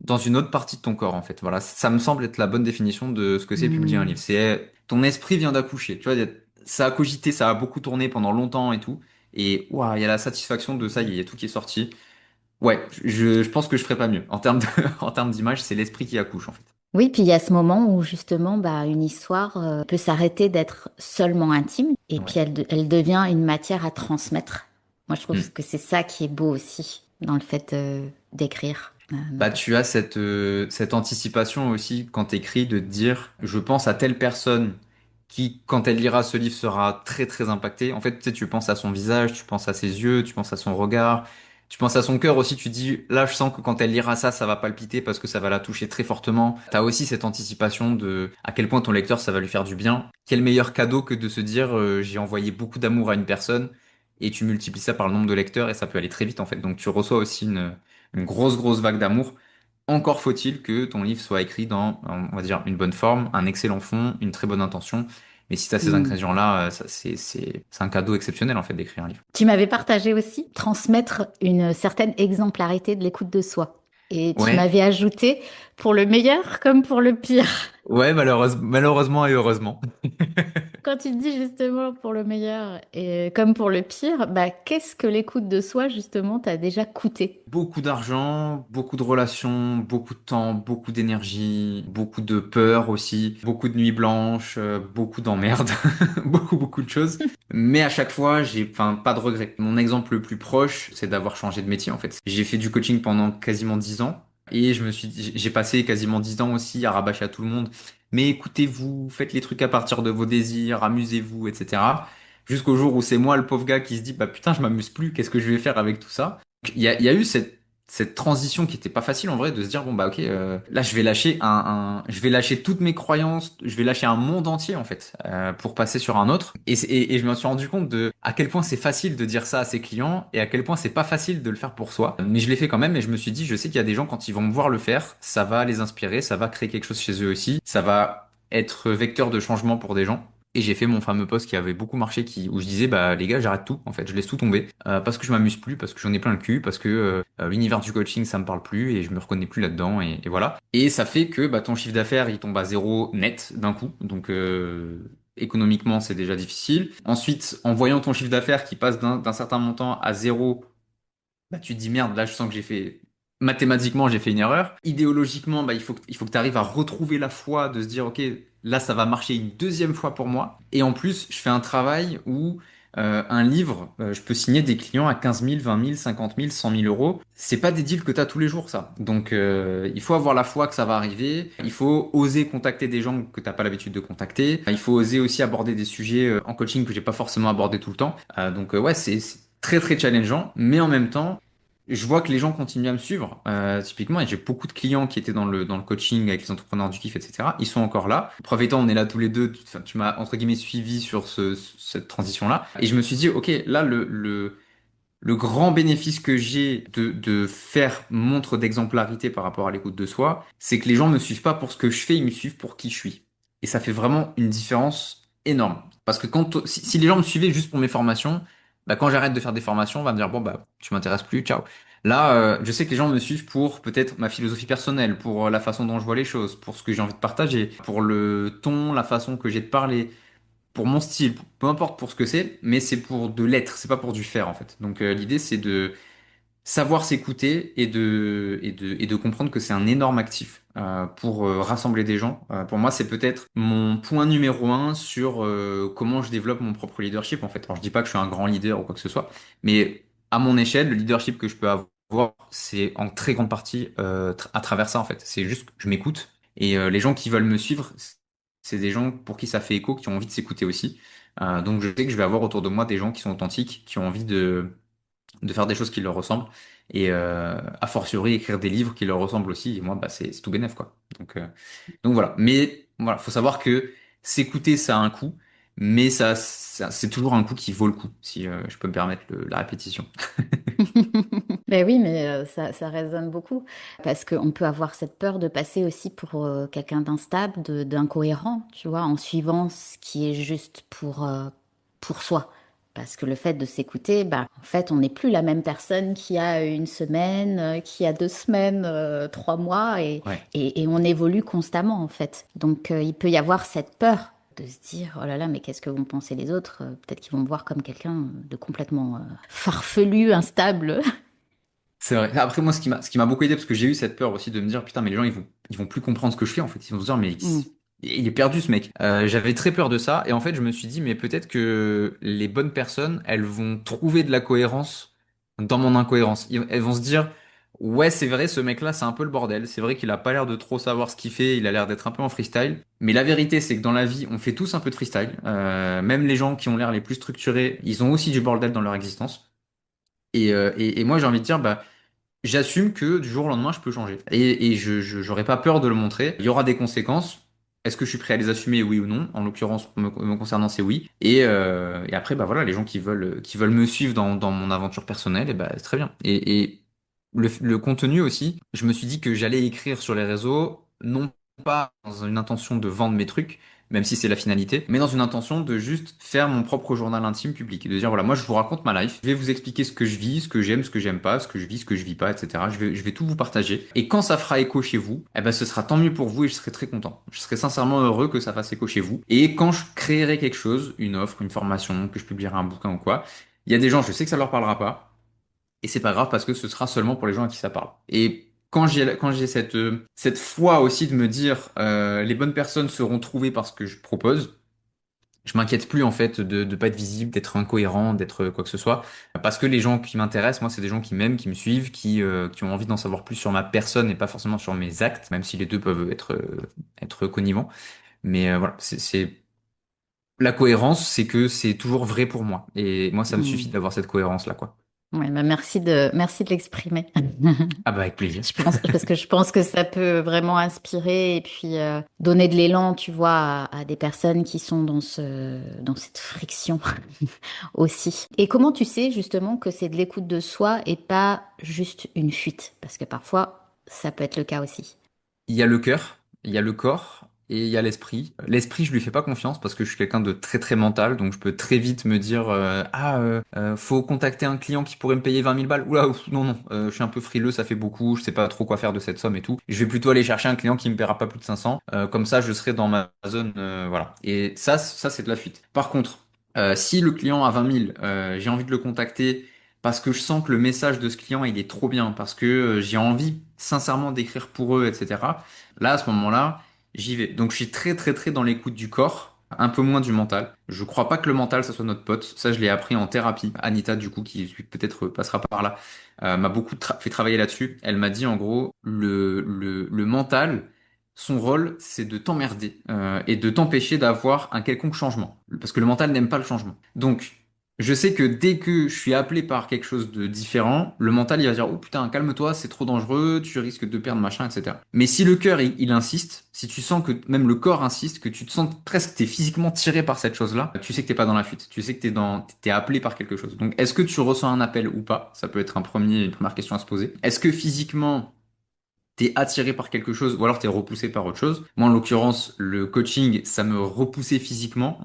S2: dans une autre partie de ton corps, en fait. Voilà, ça me semble être la bonne définition de ce que c'est publier un
S1: Hmm.
S2: livre. C'est ton esprit vient d'accoucher. Tu vois, ça a cogité, ça a beaucoup tourné pendant longtemps et tout. Et ouah, il y a la satisfaction de ça, il y a tout qui est sorti. Ouais, je pense que je ferais pas mieux. En termes de, en termes d'image, c'est l'esprit qui accouche, en fait.
S1: Oui, puis il y a ce moment où justement, une histoire peut s'arrêter d'être seulement intime et
S2: Ouais.
S1: puis elle devient une matière à transmettre. Moi, je trouve
S2: Hmm.
S1: que c'est ça qui est beau aussi dans le fait d'écrire,
S2: Bah,
S1: notamment.
S2: tu as cette anticipation aussi quand t'écris de te dire, je pense à telle personne qui, quand elle lira ce livre, sera très très impactée. En fait, tu sais, tu penses à son visage, tu penses à ses yeux, tu penses à son regard, tu penses à son cœur aussi. Tu dis, là, je sens que quand elle lira ça, ça va palpiter parce que ça va la toucher très fortement. T'as aussi cette anticipation de à quel point ton lecteur, ça va lui faire du bien. Quel meilleur cadeau que de se dire, j'ai envoyé beaucoup d'amour à une personne et tu multiplies ça par le nombre de lecteurs et ça peut aller très vite en fait. Donc tu reçois aussi une grosse vague d'amour. Encore faut-il que ton livre soit écrit dans, on va dire, une bonne forme, un excellent fond, une très bonne intention. Mais si tu as ces
S1: Hmm.
S2: ingrédients-là, c'est un cadeau exceptionnel en fait d'écrire un livre.
S1: Tu m'avais partagé aussi transmettre une certaine exemplarité de l'écoute de soi. Et tu
S2: Ouais,
S1: m'avais ajouté pour le meilleur comme pour le pire.
S2: ouais, malheureusement et heureusement.
S1: Quand tu te dis justement pour le meilleur et comme pour le pire, qu'est-ce que l'écoute de soi justement t'a déjà coûté?
S2: Beaucoup d'argent, beaucoup de relations, beaucoup de temps, beaucoup d'énergie, beaucoup de peur aussi, beaucoup de nuits blanches, beaucoup d'emmerdes, beaucoup de choses. Mais à chaque fois, enfin, pas de regrets. Mon exemple le plus proche, c'est d'avoir changé de métier en fait. J'ai fait du coaching pendant quasiment 10 ans et j'ai passé quasiment 10 ans aussi à rabâcher à tout le monde. Mais écoutez-vous, faites les trucs à partir de vos désirs, amusez-vous, etc. Jusqu'au jour où c'est moi le pauvre gars qui se dit, bah putain, je m'amuse plus, qu'est-ce que je vais faire avec tout ça? Il y a eu cette transition qui était pas facile en vrai de se dire bon bah ok là je vais lâcher je vais lâcher toutes mes croyances, je vais lâcher un monde entier en fait pour passer sur un autre et je me suis rendu compte de à quel point c'est facile de dire ça à ses clients et à quel point c'est pas facile de le faire pour soi, mais je l'ai fait quand même et je me suis dit je sais qu'il y a des gens quand ils vont me voir le faire ça va les inspirer, ça va créer quelque chose chez eux aussi, ça va être vecteur de changement pour des gens. Et j'ai fait mon fameux post qui avait beaucoup marché, où je disais, bah les gars, j'arrête tout, en fait, je laisse tout tomber, parce que je m'amuse plus, parce que j'en ai plein le cul, parce que l'univers du coaching, ça me parle plus et je me reconnais plus là-dedans, et voilà. Et ça fait que bah, ton chiffre d'affaires, il tombe à zéro net d'un coup, donc économiquement, c'est déjà difficile. Ensuite, en voyant ton chiffre d'affaires qui passe d'un certain montant à zéro, bah tu te dis merde, là je sens que j'ai fait mathématiquement, j'ai fait une erreur. Idéologiquement, bah, il faut que tu arrives à retrouver la foi de se dire, OK, là, ça va marcher une deuxième fois pour moi. Et en plus, je fais un travail où un livre, je peux signer des clients à 15 000, 20 000, 50 000, 100 000 euros. C'est pas des deals que tu as tous les jours, ça. Donc, il faut avoir la foi que ça va arriver. Il faut oser contacter des gens que t'as pas l'habitude de contacter. Il faut oser aussi aborder des sujets en coaching que j'ai pas forcément abordé tout le temps. Donc, ouais, c'est très, très challengeant. Mais en même temps, je vois que les gens continuent à me suivre. Typiquement, et j'ai beaucoup de clients qui étaient dans le coaching avec les entrepreneurs du kiff, etc. Ils sont encore là. Preuve étant, on est là tous les deux. Enfin, tu m'as entre guillemets suivi sur cette transition-là. Et je me suis dit, ok, là, le grand bénéfice que j'ai de faire montre d'exemplarité par rapport à l'écoute de soi, c'est que les gens me suivent pas pour ce que je fais, ils me suivent pour qui je suis. Et ça fait vraiment une différence énorme. Parce que si les gens me suivaient juste pour mes formations, bah, quand j'arrête de faire des formations, on va me dire, bon, bah, tu m'intéresses plus, ciao. Là, je sais que les gens me suivent pour peut-être ma philosophie personnelle, pour la façon dont je vois les choses, pour ce que j'ai envie de partager, pour le ton, la façon que j'ai de parler, pour mon style, peu importe pour ce que c'est, mais c'est pour de l'être, c'est pas pour du faire en fait. Donc l'idée c'est de savoir s'écouter et de comprendre que c'est un énorme actif pour rassembler des gens. Pour moi, c'est peut-être mon point numéro un sur comment je développe mon propre leadership en fait. Alors je dis pas que je suis un grand leader ou quoi que ce soit, mais à mon échelle, le leadership que je peux avoir, c'est en très grande partie à travers ça en fait. C'est juste que je m'écoute et les gens qui veulent me suivre, c'est des gens pour qui ça fait écho, qui ont envie de s'écouter aussi. Donc je sais que je vais avoir autour de moi des gens qui sont authentiques, qui ont envie de faire des choses qui leur ressemblent et a fortiori écrire des livres qui leur ressemblent aussi. Et moi, bah, c'est tout bénef, quoi. Donc voilà. Mais voilà, faut savoir que s'écouter, ça a un coût, mais c'est toujours un coût qui vaut le coup, si je peux me permettre la répétition.
S1: Ben oui, mais ça résonne beaucoup parce qu'on peut avoir cette peur de passer aussi pour quelqu'un d'instable, d'incohérent, tu vois, en suivant ce qui est juste pour soi. Parce que le fait de s'écouter, bah, en fait, on n'est plus la même personne qui a une semaine, qui a 2 semaines, 3 mois,
S2: Ouais.
S1: et on évolue constamment, en fait. Donc, il peut y avoir cette peur de se dire, oh là là, mais qu'est-ce que vont penser les autres? Peut-être qu'ils vont me voir comme quelqu'un de complètement farfelu, instable.
S2: C'est vrai. Après, moi, ce qui m'a beaucoup aidé, parce que j'ai eu cette peur aussi de me dire, putain, mais les gens, ils vont plus comprendre ce que je fais, en fait. Ils vont se dire, mais il est perdu, ce mec. J'avais très peur de ça. Et en fait, je me suis dit, mais peut-être que les bonnes personnes, elles vont trouver de la cohérence dans mon incohérence. Elles vont se dire, ouais, c'est vrai, ce mec-là, c'est un peu le bordel. C'est vrai qu'il a pas l'air de trop savoir ce qu'il fait. Il a l'air d'être un peu en freestyle. Mais la vérité, c'est que dans la vie, on fait tous un peu de freestyle. Même les gens qui ont l'air les plus structurés, ils ont aussi du bordel dans leur existence. Et moi, j'ai envie de dire, bah, j'assume que du jour au lendemain, je peux changer. Et j'aurais pas peur de le montrer. Il y aura des conséquences. Est-ce que je suis prêt à les assumer, oui ou non? En l'occurrence, me concernant, c'est oui. Et après, bah voilà, les gens qui veulent me suivre dans mon aventure personnelle, et bah, c'est très bien. Et le contenu aussi, je me suis dit que j'allais écrire sur les réseaux, non pas dans une intention de vendre mes trucs, même si c'est la finalité, mais dans une intention de juste faire mon propre journal intime public et de dire voilà, moi je vous raconte ma life, je vais vous expliquer ce que je vis, ce que j'aime pas, ce que je vis, ce que je vis pas, etc. Je vais tout vous partager. Et quand ça fera écho chez vous, eh ben ce sera tant mieux pour vous et je serai très content. Je serai sincèrement heureux que ça fasse écho chez vous. Et quand je créerai quelque chose, une offre, une formation, que je publierai un bouquin ou quoi, il y a des gens, je sais que ça leur parlera pas. Et c'est pas grave parce que ce sera seulement pour les gens à qui ça parle. Et quand j'ai cette foi aussi de me dire les bonnes personnes seront trouvées par ce que je propose, je m'inquiète plus en fait de pas être visible, d'être incohérent, d'être quoi que ce soit. Parce que les gens qui m'intéressent, moi, c'est des gens qui m'aiment, qui me suivent, qui ont envie d'en savoir plus sur ma personne et pas forcément sur mes actes, même si les deux peuvent être connivents. Mais voilà, la cohérence, c'est que c'est toujours vrai pour moi. Et moi, ça me suffit
S1: Hmm.
S2: d'avoir cette cohérence-là, quoi.
S1: Ouais, bah merci de l'exprimer.
S2: Ah bah avec plaisir.
S1: Je pense, parce que je pense que ça peut vraiment inspirer et puis donner de l'élan, tu vois, à des personnes qui sont dans cette friction aussi. Et comment tu sais justement que c'est de l'écoute de soi et pas juste une fuite? Parce que parfois, ça peut être le cas aussi.
S2: Il y a le cœur, il y a le corps et il y a l'esprit. L'esprit, je lui fais pas confiance parce que je suis quelqu'un de très très mental, donc je peux très vite me dire faut contacter un client qui pourrait me payer 20 000 balles. Oula, ouf, non non, je suis un peu frileux, ça fait beaucoup, je sais pas trop quoi faire de cette somme et tout. Je vais plutôt aller chercher un client qui me paiera pas plus de 500. Comme ça, je serai dans ma zone, voilà. Et ça c'est de la fuite. Par contre, si le client a 20 000, j'ai envie de le contacter. parce que je sens que le message de ce client, il est trop bien, parce que j'ai envie sincèrement d'écrire pour eux, etc. Là, à ce moment-là, j'y vais. Donc, je suis très, très, très dans l'écoute du corps, un peu moins du mental. Je crois pas que le mental, ça soit notre pote. Ça, je l'ai appris en thérapie. Anita, du coup, qui peut-être passera par là, m'a beaucoup fait travailler là-dessus. Elle m'a dit, en gros, le mental, son rôle, c'est de t'emmerder et de t'empêcher d'avoir un quelconque changement. Parce que le mental n'aime pas le changement. Donc, je sais que dès que je suis appelé par quelque chose de différent, le mental, il va dire, oh putain, calme-toi, c'est trop dangereux, tu risques de perdre machin, etc. Mais si le cœur, il insiste, si tu sens que même le corps insiste, que tu te sens presque, t'es physiquement tiré par cette chose-là, tu sais que t'es pas dans la fuite. Tu sais que t'es appelé par quelque chose. Donc, est-ce que tu ressens un appel ou pas? Ça peut être une première question à se poser. Est-ce que physiquement, t'es attiré par quelque chose ou alors t'es repoussé par autre chose. Moi, en l'occurrence, le coaching, ça me repoussait physiquement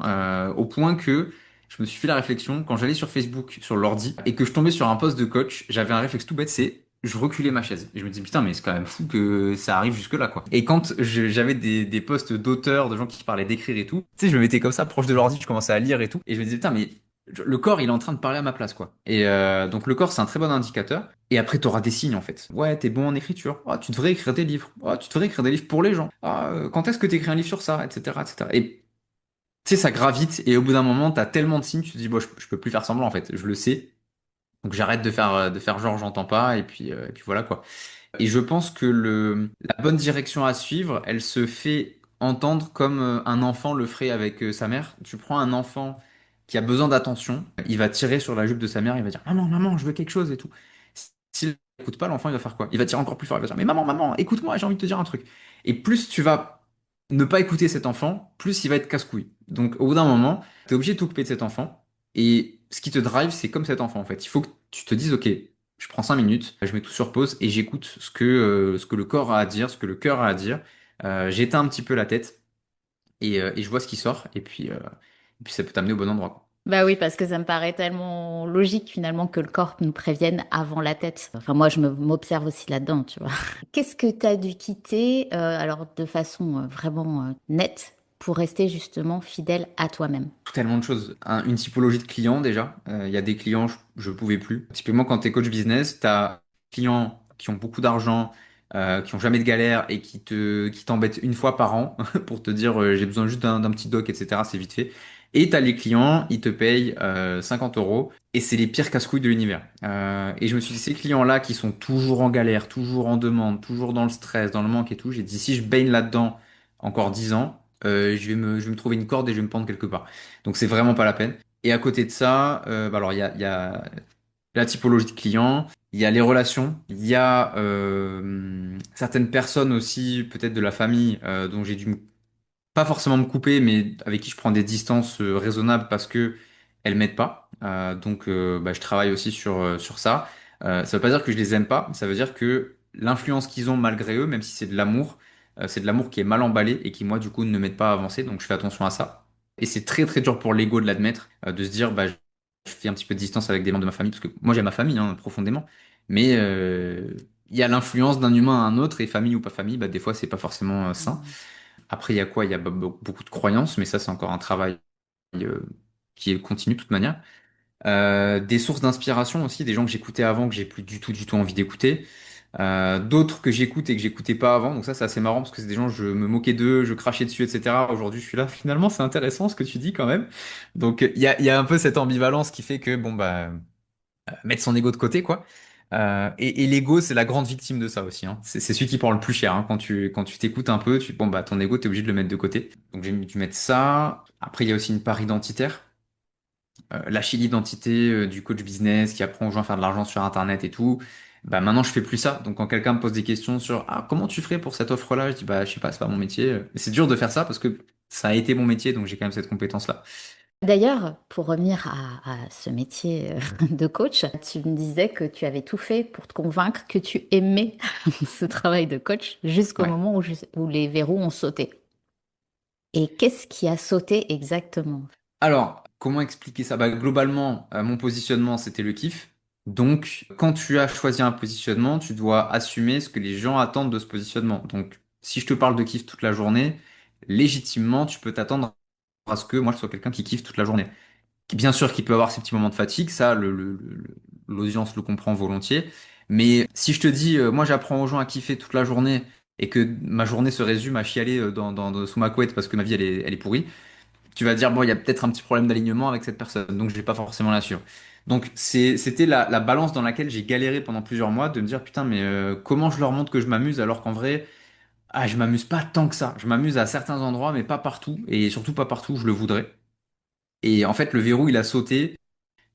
S2: au point que je me suis fait la réflexion quand j'allais sur Facebook, sur l'ordi, et que je tombais sur un poste de coach, j'avais un réflexe tout bête, c'est je reculais ma chaise. Et je me dis putain, mais c'est quand même fou que ça arrive jusque-là, quoi. Et quand j'avais des postes d'auteurs, de gens qui parlaient d'écrire et tout, tu sais, je me mettais comme ça proche de l'ordi, je commençais à lire et tout, et je me disais putain, mais le corps, il est en train de parler à ma place, quoi. Et donc le corps, c'est un très bon indicateur. Et après, tu auras des signes, en fait. Ouais, t'es bon en écriture. Ah, tu devrais écrire des livres. Ah, tu devrais écrire des livres pour les gens. Ah, quand est-ce que tu écris un livre sur ça, etc., etc. Et tu sais, ça gravite. Et au bout d'un moment, t'as tellement de signes, tu te dis, bon, je peux plus faire semblant, en fait. Je le sais. Donc j'arrête de faire genre, j'entends pas. Et puis voilà, quoi. Et je pense que la bonne direction à suivre, elle se fait entendre comme un enfant le ferait avec sa mère. Tu prends un enfant qui a besoin d'attention, il va tirer sur la jupe de sa mère, il va dire maman, maman, je veux quelque chose et tout. S'il n'écoute pas, l'enfant, il va faire quoi? Il va tirer encore plus fort, il va dire mais maman, maman, écoute-moi, j'ai envie de te dire un truc. Et plus tu vas ne pas écouter cet enfant, plus il va être casse-couille. Donc au bout d'un moment, tu es obligé de t'occuper de cet enfant. Et ce qui te drive, c'est comme cet enfant en fait. Il faut que tu te dises, ok, je prends 5 minutes, je mets tout sur pause et j'écoute ce que le corps a à dire, ce que le cœur a à dire. J'éteins un petit peu la tête et je vois ce qui sort. Et puis ça peut t'amener au bon endroit, quoi.
S1: Bah oui, parce que ça me paraît tellement logique finalement que le corps nous prévienne avant la tête. Enfin, moi, m'observe aussi là-dedans, tu vois. Qu'est-ce que tu as dû quitter, alors de façon vraiment nette, pour rester justement fidèle à toi-même?
S2: Tellement de choses. Une typologie de clients déjà. Il y a des clients, je pouvais plus. Typiquement, quand tu es coach business, tu as des clients qui ont beaucoup d'argent, qui ont jamais de galère et qui t'embêtent une fois par an pour te dire j'ai besoin juste d'un petit doc, etc. C'est vite fait. Et tu as les clients, ils te payent 50 euros et c'est les pires casse-couilles de l'univers. Et je me suis dit, ces clients-là qui sont toujours en galère, toujours en demande, toujours dans le stress, dans le manque et tout, j'ai dit, si je baigne là-dedans encore 10 ans, je vais me trouver une corde et je vais me pendre quelque part. Donc c'est vraiment pas la peine. Et à côté de ça, bah alors il y a la typologie de clients, il y a les relations, il y a certaines personnes aussi, peut-être de la famille, dont j'ai dû pas forcément me couper, mais avec qui je prends des distances raisonnables parce que elles m'aident pas. Bah, je travaille aussi sur ça. Ça veut pas dire que je les aime pas, mais ça veut dire que l'influence qu'ils ont malgré eux, même si c'est de l'amour qui est mal emballé et qui moi du coup ne m'aide pas à avancer. Donc je fais attention à ça. Et c'est très très dur pour l'ego de l'admettre, de se dire bah je fais un petit peu de distance avec des membres de ma famille parce que moi j'ai ma famille hein, profondément, mais il y a l'influence d'un humain à un autre et famille ou pas famille, bah des fois c'est pas forcément sain.
S1: Mm.
S2: Après, il y a quoi? Il y a beaucoup de croyances, mais ça, c'est encore un travail euh, qui est continu de toute manière. Des sources d'inspiration aussi, des gens que j'écoutais avant que j'ai plus du tout envie d'écouter. D'autres que j'écoute et que j'écoutais pas avant. Donc ça, c'est assez marrant parce que c'est des gens, je me moquais d'eux, je crachais dessus, etc. Aujourd'hui, je suis là. Finalement, c'est intéressant ce que tu dis quand même. Donc il y a un peu cette ambivalence qui fait que bon bah mettre son ego de côté, quoi. Et l'ego, c'est la grande victime de ça aussi, hein. C'est celui qui prend le plus cher, hein. Quand tu t'écoutes un peu, bon, bah, ton ego, t'es obligé de le mettre de côté. Donc, j'ai dû mettre ça. Après, il y a aussi une part identitaire. Lâcher l'identité du coach business qui apprend aux gens à faire de l'argent sur Internet et tout. Bah, maintenant, je fais plus ça. Donc, quand quelqu'un me pose des questions sur, ah, comment tu ferais pour cette offre-là? Je dis, bah, je sais pas, c'est pas mon métier. Mais c'est dur de faire ça parce que ça a été mon métier, donc j'ai quand même cette compétence-là.
S1: D'ailleurs, pour revenir à ce métier de coach, tu me disais que tu avais tout fait pour te convaincre que tu aimais ce travail de coach jusqu'au
S2: Ouais.
S1: moment où les verrous ont sauté. Et qu'est-ce qui a sauté exactement?
S2: Alors, comment expliquer ça? Bah, globalement, mon positionnement, c'était le kiff. Donc, quand tu as choisi un positionnement, tu dois assumer ce que les gens attendent de ce positionnement. Donc, si je te parle de kiff toute la journée, légitimement, tu peux t'attendre à ce que moi, je sois quelqu'un qui kiffe toute la journée. Bien sûr qu'il peut avoir ces petits moments de fatigue, ça, l'audience le comprend volontiers. Mais si je te dis, moi j'apprends aux gens à kiffer toute la journée et que ma journée se résume à chialer sous ma couette parce que ma vie elle est pourrie, tu vas dire, bon, il y a peut-être un petit problème d'alignement avec cette personne, donc je vais pas forcément la suivre. Donc c'était la balance dans laquelle j'ai galéré pendant plusieurs mois de me dire, putain, mais comment je leur montre que je m'amuse alors qu'en vrai, je m'amuse pas tant que ça. Je m'amuse à certains endroits, mais pas partout, et surtout pas partout où je le voudrais. Et en fait, le verrou, il a sauté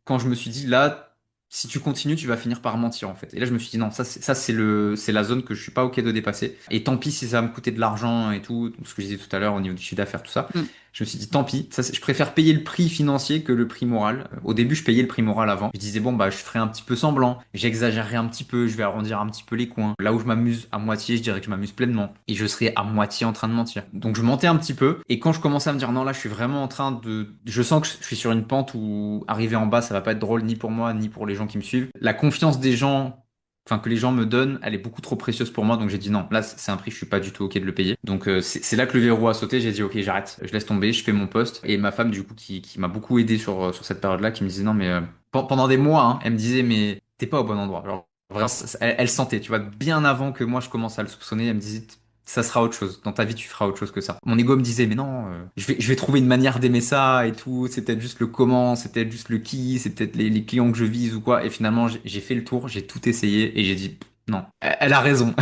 S2: quand je me suis dit là, si tu continues, tu vas finir par mentir en fait. Et là, je me suis dit non, c'est la zone que je suis pas ok de dépasser. Et tant pis si ça va me coûter de l'argent et tout, ce que je disais tout à l'heure au niveau du chiffre d'affaires, tout ça.
S1: Mm.
S2: Je me suis dit tant pis, je préfère payer le prix financier que le prix moral. Au début, je payais le prix moral avant. Je disais bon bah je ferai un petit peu semblant, j'exagérerai un petit peu, je vais arrondir un petit peu les coins. Là où je m'amuse à moitié, je dirais que je m'amuse pleinement et je serai à moitié en train de mentir. Donc je mentais un petit peu et quand je commençais à me dire non là, je suis vraiment en train de je sens que je suis sur une pente où arriver en bas, ça va pas être drôle ni pour moi ni pour les gens qui me suivent. La confiance des gens enfin que les gens me donnent, elle est beaucoup trop précieuse pour moi, donc j'ai dit non, là c'est un prix, je suis pas du tout ok de le payer. Donc c'est là que le verrou a sauté, j'ai dit ok j'arrête, je laisse tomber, je fais mon poste. Et ma femme du coup qui m'a beaucoup aidé sur cette période-là, qui me disait non mais pendant des mois, hein, elle me disait mais t'es pas au bon endroit. Genre, vraiment, elle sentait, tu vois, bien avant que moi je commence à le soupçonner, elle me disait ça sera autre chose. Dans ta vie, tu feras autre chose que ça. Mon ego me disait, mais non, je vais trouver une manière d'aimer ça et tout. C'est peut-être juste le comment, c'est peut-être juste le qui, c'est peut-être les clients que je vise ou quoi. Et finalement, j'ai fait le tour, j'ai tout essayé et j'ai dit, non, elle a raison.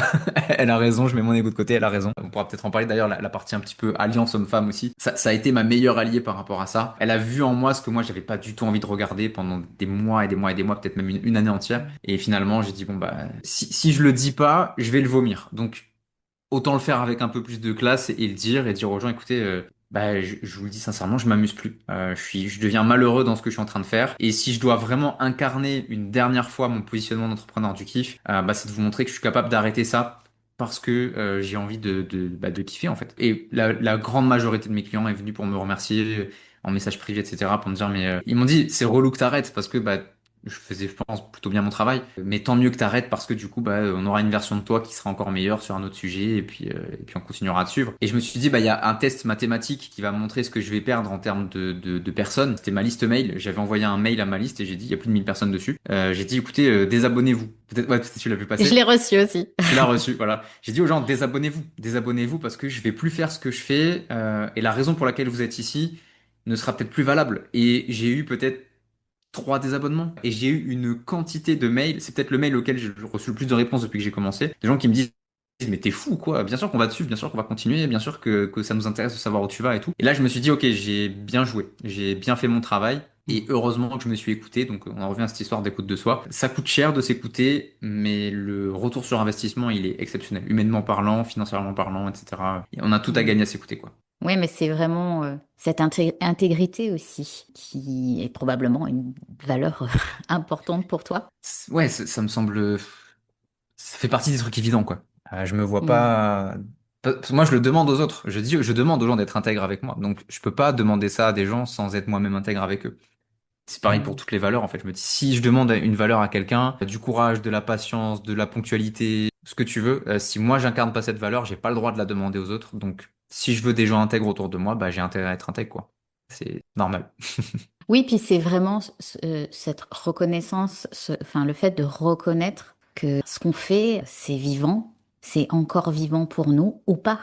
S2: Elle a raison, je mets mon ego de côté, elle a raison. On pourra peut-être en parler d'ailleurs, la partie un petit peu alliance homme-femme aussi. Ça a été ma meilleure alliée par rapport à ça. Elle a vu en moi ce que moi j'avais pas du tout envie de regarder pendant des mois et des mois et des mois, peut-être même une année entière. Et finalement, j'ai dit, bon bah, si je le dis pas, je vais le vomir. Donc, autant le faire avec un peu plus de classe et le dire et dire aux gens, écoutez, bah, je vous le dis sincèrement, je m'amuse plus. Je deviens malheureux dans ce que je suis en train de faire. Et si je dois vraiment incarner une dernière fois mon positionnement d'entrepreneur du kiff, bah, c'est de vous montrer que je suis capable d'arrêter ça parce que j'ai envie de kiffer en fait. Et la grande majorité de mes clients est venue pour me remercier en message privé, etc., pour me dire, mais ils m'ont dit, c'est relou que t'arrêtes parce que bah je faisais, je pense, plutôt bien mon travail. Mais tant mieux que t'arrêtes parce que du coup, bah, on aura une version de toi qui sera encore meilleure sur un autre sujet et puis on continuera à te suivre. Et je me suis dit, bah, il y a un test mathématique qui va montrer ce que je vais perdre en termes de personnes. C'était ma liste mail. J'avais envoyé un mail à ma liste et j'ai dit, il y a plus de 1000 personnes dessus. J'ai dit, écoutez, désabonnez-vous. Peut-être, ouais, peut-être tu l'as vu
S1: Je
S2: passer.
S1: l'ai reçu aussi.
S2: Tu l'as reçu, voilà. J'ai dit aux gens, désabonnez-vous parce que je vais plus faire ce que je fais et la raison pour laquelle vous êtes ici ne sera peut-être plus valable. Et j'ai eu peut-être 3 désabonnements. Et j'ai eu une quantité de mails, c'est peut-être le mail auquel j'ai reçu le plus de réponses depuis que j'ai commencé, des gens qui me disent mais t'es fou quoi, bien sûr qu'on va te suivre, bien sûr qu'on va continuer, bien sûr que ça nous intéresse de savoir où tu vas et tout. Et là je me suis dit ok j'ai bien joué, j'ai bien fait mon travail. Et heureusement que je me suis écouté, donc on en revient à cette histoire d'écoute de soi. Ça coûte cher de s'écouter, mais le retour sur investissement, il est exceptionnel. Humainement parlant, financièrement parlant, etc. Et on a tout à gagner à s'écouter, quoi.
S1: Oui, mais c'est vraiment cette intégrité aussi qui est probablement une valeur importante pour toi.
S2: Ouais, ça me semble, ça fait partie des trucs évidents, quoi. Je me vois
S1: Mm.
S2: pas. Parce que moi, je le demande aux autres. Je demande aux gens d'être intègres avec moi. Donc, je peux pas demander ça à des gens sans être moi-même intègre avec eux. C'est pareil pour
S1: Mm.
S2: toutes les valeurs, en fait. Je me dis, si je demande une valeur à quelqu'un, du courage, de la patience, de la ponctualité, ce que tu veux, si moi, j'incarne pas cette valeur, j'ai pas le droit de la demander aux autres. Donc, si je veux des gens intègres autour de moi, bah, j'ai intérêt à être intègre, quoi. C'est normal.
S1: Oui, puis c'est vraiment cette reconnaissance, enfin le fait de reconnaître que ce qu'on fait, c'est vivant, c'est encore vivant pour nous ou pas.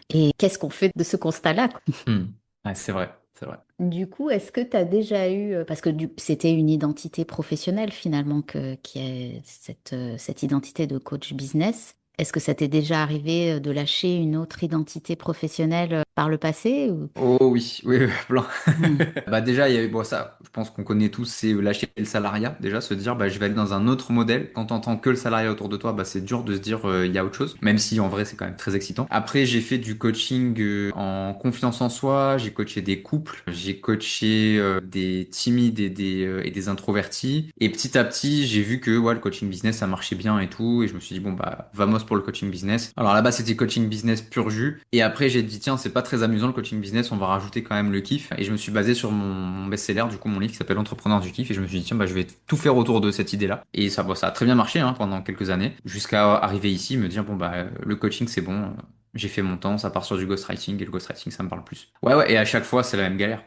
S1: Et qu'est-ce qu'on fait de ce constat-là, quoi.
S2: Hmm. Ouais, c'est vrai, c'est vrai.
S1: Du coup, est-ce que tu as déjà eu, parce que c'était une identité professionnelle finalement qui est cette identité de coach business, est-ce que ça t'est déjà arrivé de lâcher une autre identité professionnelle par le passé ou...
S2: Oh oui, oui, oui, plein.
S1: Hmm.
S2: Bah déjà, il y a eu, bon, ça, je pense qu'on connaît tous, c'est lâcher le salariat. Déjà, se dire, bah, je vais aller dans un autre modèle. Quand t'entends que le salariat autour de toi, bah, c'est dur de se dire, il y a autre chose. Même si, en vrai, c'est quand même très excitant. Après, j'ai fait du coaching en confiance en soi. J'ai coaché des couples. J'ai coaché des timides et des introvertis. Et petit à petit, j'ai vu que, ouais, le coaching business, ça marchait bien et tout. Et je me suis dit, bon, bah, vamos pour le coaching business. Alors là-bas, c'était coaching business pur jus. Et après, j'ai dit, tiens, c'est pas très amusant le coaching business, on va rajouter quand même le kiff. Et je me suis basé sur mon best-seller, du coup, mon livre qui s'appelle Entrepreneur du kiff. Et je me suis dit, tiens, bah, je vais tout faire autour de cette idée-là. Et ça, bon, ça a très bien marché hein, pendant quelques années, jusqu'à arriver ici, me dire, bon, bah, le coaching, c'est bon. J'ai fait mon temps, ça part sur du ghostwriting et le ghostwriting, ça me parle plus. Ouais, ouais, et à chaque fois, c'est la même galère.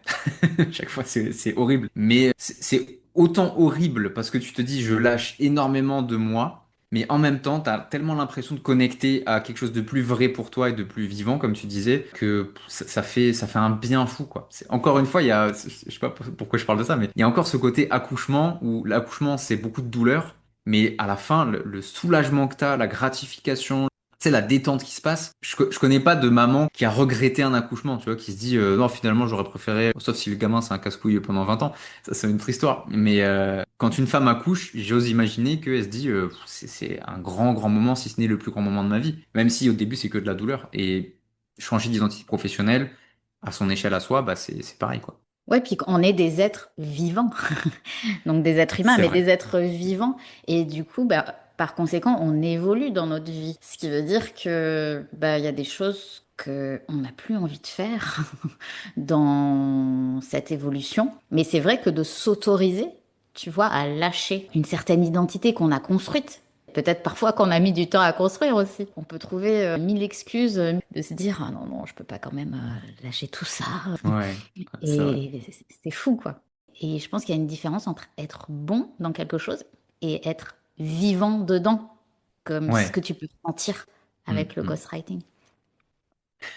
S2: Chaque fois, c'est horrible. Mais c'est autant horrible parce que tu te dis je lâche énormément de moi, mais en même temps, tu as tellement l'impression de connecter à quelque chose de plus vrai pour toi et de plus vivant, comme tu disais, que ça fait un bien fou, quoi. Encore une fois, je sais pas pourquoi je parle de ça, mais il y a encore ce côté accouchement où l'accouchement, c'est beaucoup de douleur, mais à la fin, le soulagement que tu as, la gratification, c'est la détente qui se passe. Je connais pas de maman qui a regretté un accouchement, tu vois, qui se dit non, finalement, j'aurais préféré, sauf si le gamin c'est un casse-couille pendant 20 ans, ça c'est une autre histoire. Mais quand une femme accouche, j'ose imaginer qu'elle se dit c'est un grand, grand moment, si ce n'est le plus grand moment de ma vie. Même si au début c'est que de la douleur. Et changer d'identité professionnelle à son échelle à soi, bah c'est pareil, quoi.
S1: Ouais, puis on est des êtres vivants, donc des êtres humains,
S2: C'est
S1: mais
S2: vrai.
S1: des êtres vivants. Et du coup, bah, par conséquent, on évolue dans notre vie. Ce qui veut dire que bah, il y a des choses que on n'a plus envie de faire dans cette évolution. Mais c'est vrai que de s'autoriser, tu vois, à lâcher une certaine identité qu'on a construite. Peut-être parfois qu'on a mis du temps à construire aussi. On peut trouver mille excuses de se dire ah non non je peux pas quand même lâcher tout ça.
S2: Ouais, c'est vrai.
S1: Et c'est fou, quoi. Et je pense qu'il y a une différence entre être bon dans quelque chose et être vivant dedans, comme ce
S2: Ouais.
S1: que tu peux sentir
S2: Mm,
S1: avec le
S2: mm.
S1: ghostwriting.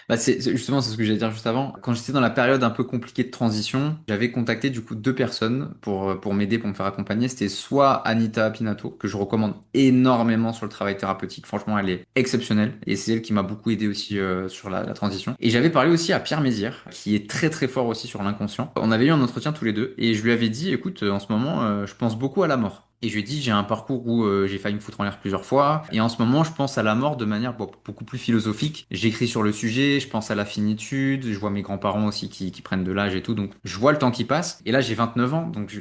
S2: Bah justement c'est ce que j'allais dire juste avant. Quand j'étais dans la période un peu compliquée de transition, j'avais contacté du coup deux personnes pour m'aider, pour me faire accompagner. C'était soit Anita Pinato, que je recommande énormément sur le travail thérapeutique. Franchement, elle est exceptionnelle et c'est elle qui m'a beaucoup aidé aussi sur la transition. Et j'avais parlé aussi à Pierre Mézières, qui est très très fort aussi sur l'inconscient. On avait eu un entretien tous les deux et je lui avais dit, écoute, en ce moment, je pense beaucoup à la mort. Et je lui ai dit, j'ai un parcours où j'ai failli me foutre en l'air plusieurs fois. Et en ce moment, je pense à la mort de manière beaucoup plus philosophique. J'écris sur le sujet, je pense à la finitude. Je vois mes grands-parents aussi qui prennent de l'âge et tout. Donc, je vois le temps qui passe. Et là, j'ai 29 ans. Donc,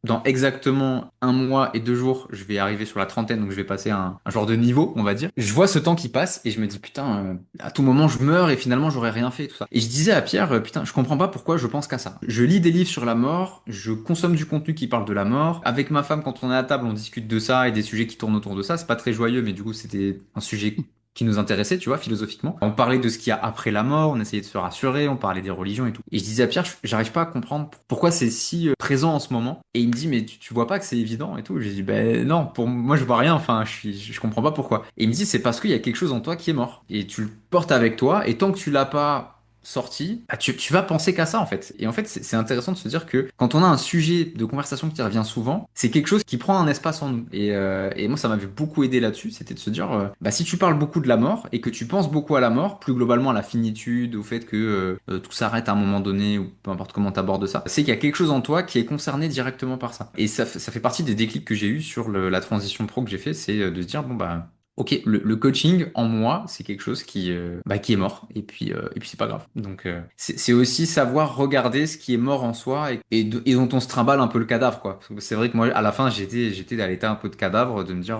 S2: dans exactement 1 mois et 2 jours, je vais arriver sur la trentaine. Donc, je vais passer un genre de niveau, on va dire. Je vois ce temps qui passe et je me dis, putain, à tout moment, je meurs et finalement, j'aurais rien fait, tout ça. Et je disais à Pierre, putain, je comprends pas pourquoi je pense qu'à ça. Je lis des livres sur la mort, je consomme du contenu qui parle de la mort. Avec ma femme, quand on est à table, on discute de ça et des sujets qui tournent autour de ça. C'est pas très joyeux, mais du coup, c'était un sujet qui nous intéressait, tu vois, philosophiquement. On parlait de ce qu'il y a après la mort, on essayait de se rassurer, on parlait des religions et tout. Et je disais à Pierre, j'arrive pas à comprendre pourquoi c'est si présent en ce moment. Et il me dit, mais tu vois pas que c'est évident et tout. J'ai dit, ben non, pour moi, je vois rien, enfin, je comprends pas pourquoi. Et il me dit, c'est parce qu'il y a quelque chose en toi qui est mort. Et tu le portes avec toi, et tant que tu l'as pas sorti, bah, tu vas penser qu'à ça en fait. Et en fait, c'est intéressant de se dire que quand on a un sujet de conversation qui revient souvent, c'est quelque chose qui prend un espace en nous. Et moi, ça m'avait beaucoup aidé là-dessus, c'était de se dire, bah, si tu parles beaucoup de la mort et que tu penses beaucoup à la mort, plus globalement à la finitude, au fait que tout s'arrête à un moment donné, ou peu importe comment tu abordes ça, c'est qu'il y a quelque chose en toi qui est concerné directement par ça. Et ça fait partie des déclics que j'ai eu sur la transition pro que j'ai fait, c'est de se dire, bon, bah, ok, le coaching en moi, c'est quelque chose qui est mort et puis c'est pas grave. Donc c'est aussi savoir regarder ce qui est mort en soi et dont on se trimballe un peu le cadavre quoi. Parce que c'est vrai que moi à la fin j'étais à l'état un peu de cadavre de me dire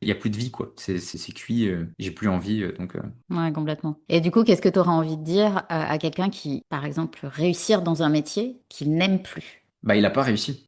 S2: il y a plus de vie quoi. C'est cuit, j'ai plus envie donc
S1: Ouais, complètement. Et du coup, qu'est-ce que tu auras envie de dire à quelqu'un qui, par exemple, réussir dans un métier qu'il n'aime plus?
S2: bah il a pas réussi.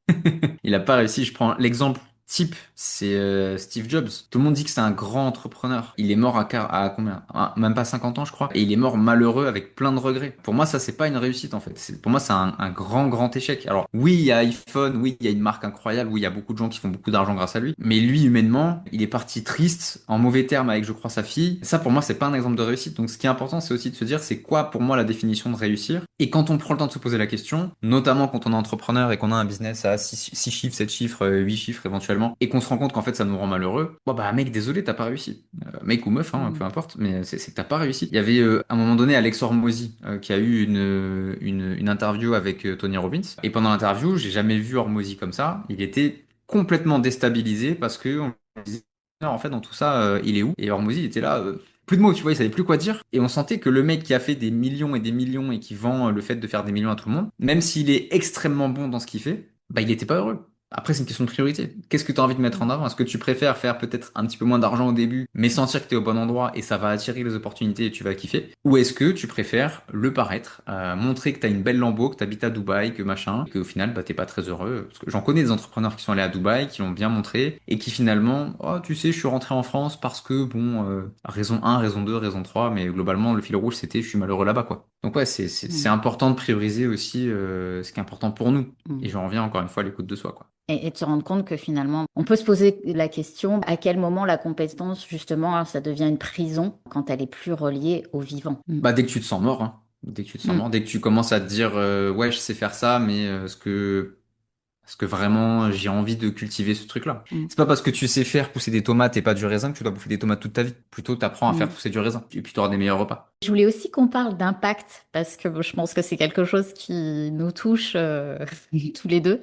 S2: Il a pas réussi. Je prends l'exemple type, c'est Steve Jobs. Tout le monde dit que c'est un grand entrepreneur. Il est mort à combien? Même pas 50 ans, je crois. Et il est mort malheureux avec plein de regrets. Pour moi, ça, c'est pas une réussite, en fait. Pour moi, c'est un grand, grand échec. Alors, oui, il y a iPhone, oui, il y a une marque incroyable, oui, il y a beaucoup de gens qui font beaucoup d'argent grâce à lui. Mais lui, humainement, il est parti triste, en mauvais termes avec, je crois, sa fille. Ça, pour moi, c'est pas un exemple de réussite. Donc, ce qui est important, c'est aussi de se dire, c'est quoi, pour moi, la définition de réussir? Et quand on prend le temps de se poser la question, notamment quand on est entrepreneur et qu'on a un business à 6 chiffres, 7 chiffres, 8 chiffres éventuellement, et qu'on se rend compte qu'en fait ça nous rend malheureux, bon bah mec, désolé, t'as pas réussi. Mec ou meuf, hein, peu
S1: Mm.
S2: importe, mais c'est que t'as pas réussi. Il y avait à un moment donné Alex Hormozy qui a eu une interview avec Tony Robbins, et pendant l'interview, j'ai jamais vu Hormozy comme ça. Il était complètement déstabilisé parce que on lui disait, non, en fait, dans tout ça, il est où? Et Hormozy il était là. Plus de mots, tu vois, il savait plus quoi dire. Et on sentait que le mec qui a fait des millions et des millions et qui vend le fait de faire des millions à tout le monde, même s'il est extrêmement bon dans ce qu'il fait, bah il était pas heureux. Après, c'est une question de priorité. Qu'est-ce que tu as envie de mettre en avant? Est-ce que tu préfères faire peut-être un petit peu moins d'argent au début, mais sentir que tu es au bon endroit et ça va attirer les opportunités et tu vas kiffer? Ou est-ce que tu préfères le paraître, montrer que tu as une belle Lambo, que tu habites à Dubaï, que machin, et qu'au final, bah, t'es pas très heureux? Parce que j'en connais des entrepreneurs qui sont allés à Dubaï, qui l'ont bien montré, et qui finalement, oh, tu sais, je suis rentré en France parce que, bon, raison 1, raison 2, raison 3, mais globalement, le fil rouge, c'était je suis malheureux là-bas, quoi. Donc ouais, c'est
S1: Mm.
S2: important de prioriser aussi ce qui est important pour nous. Et
S1: Mm.
S2: j'en reviens encore une fois à l'écoute de soi, quoi.
S1: Et de se rendre compte que finalement, on peut se poser la question à quel moment la compétence, justement, hein, ça devient une prison quand elle est plus reliée au vivant. Mm.
S2: Bah, dès que tu te sens mort, hein. Dès que tu te sens
S1: Mm.
S2: mort, dès que tu commences à te dire ouais, je sais faire ça, mais est-ce que vraiment j'ai envie de cultiver ce truc-là?
S1: Mm.
S2: C'est pas parce que tu sais faire pousser des tomates et pas du raisin que tu dois bouffer des tomates toute ta vie. Plutôt, t'apprends à faire
S1: Mm.
S2: pousser du raisin et puis tu auras des meilleurs repas.
S1: Je voulais aussi qu'on parle d'impact parce que je pense que c'est quelque chose qui nous touche tous les deux.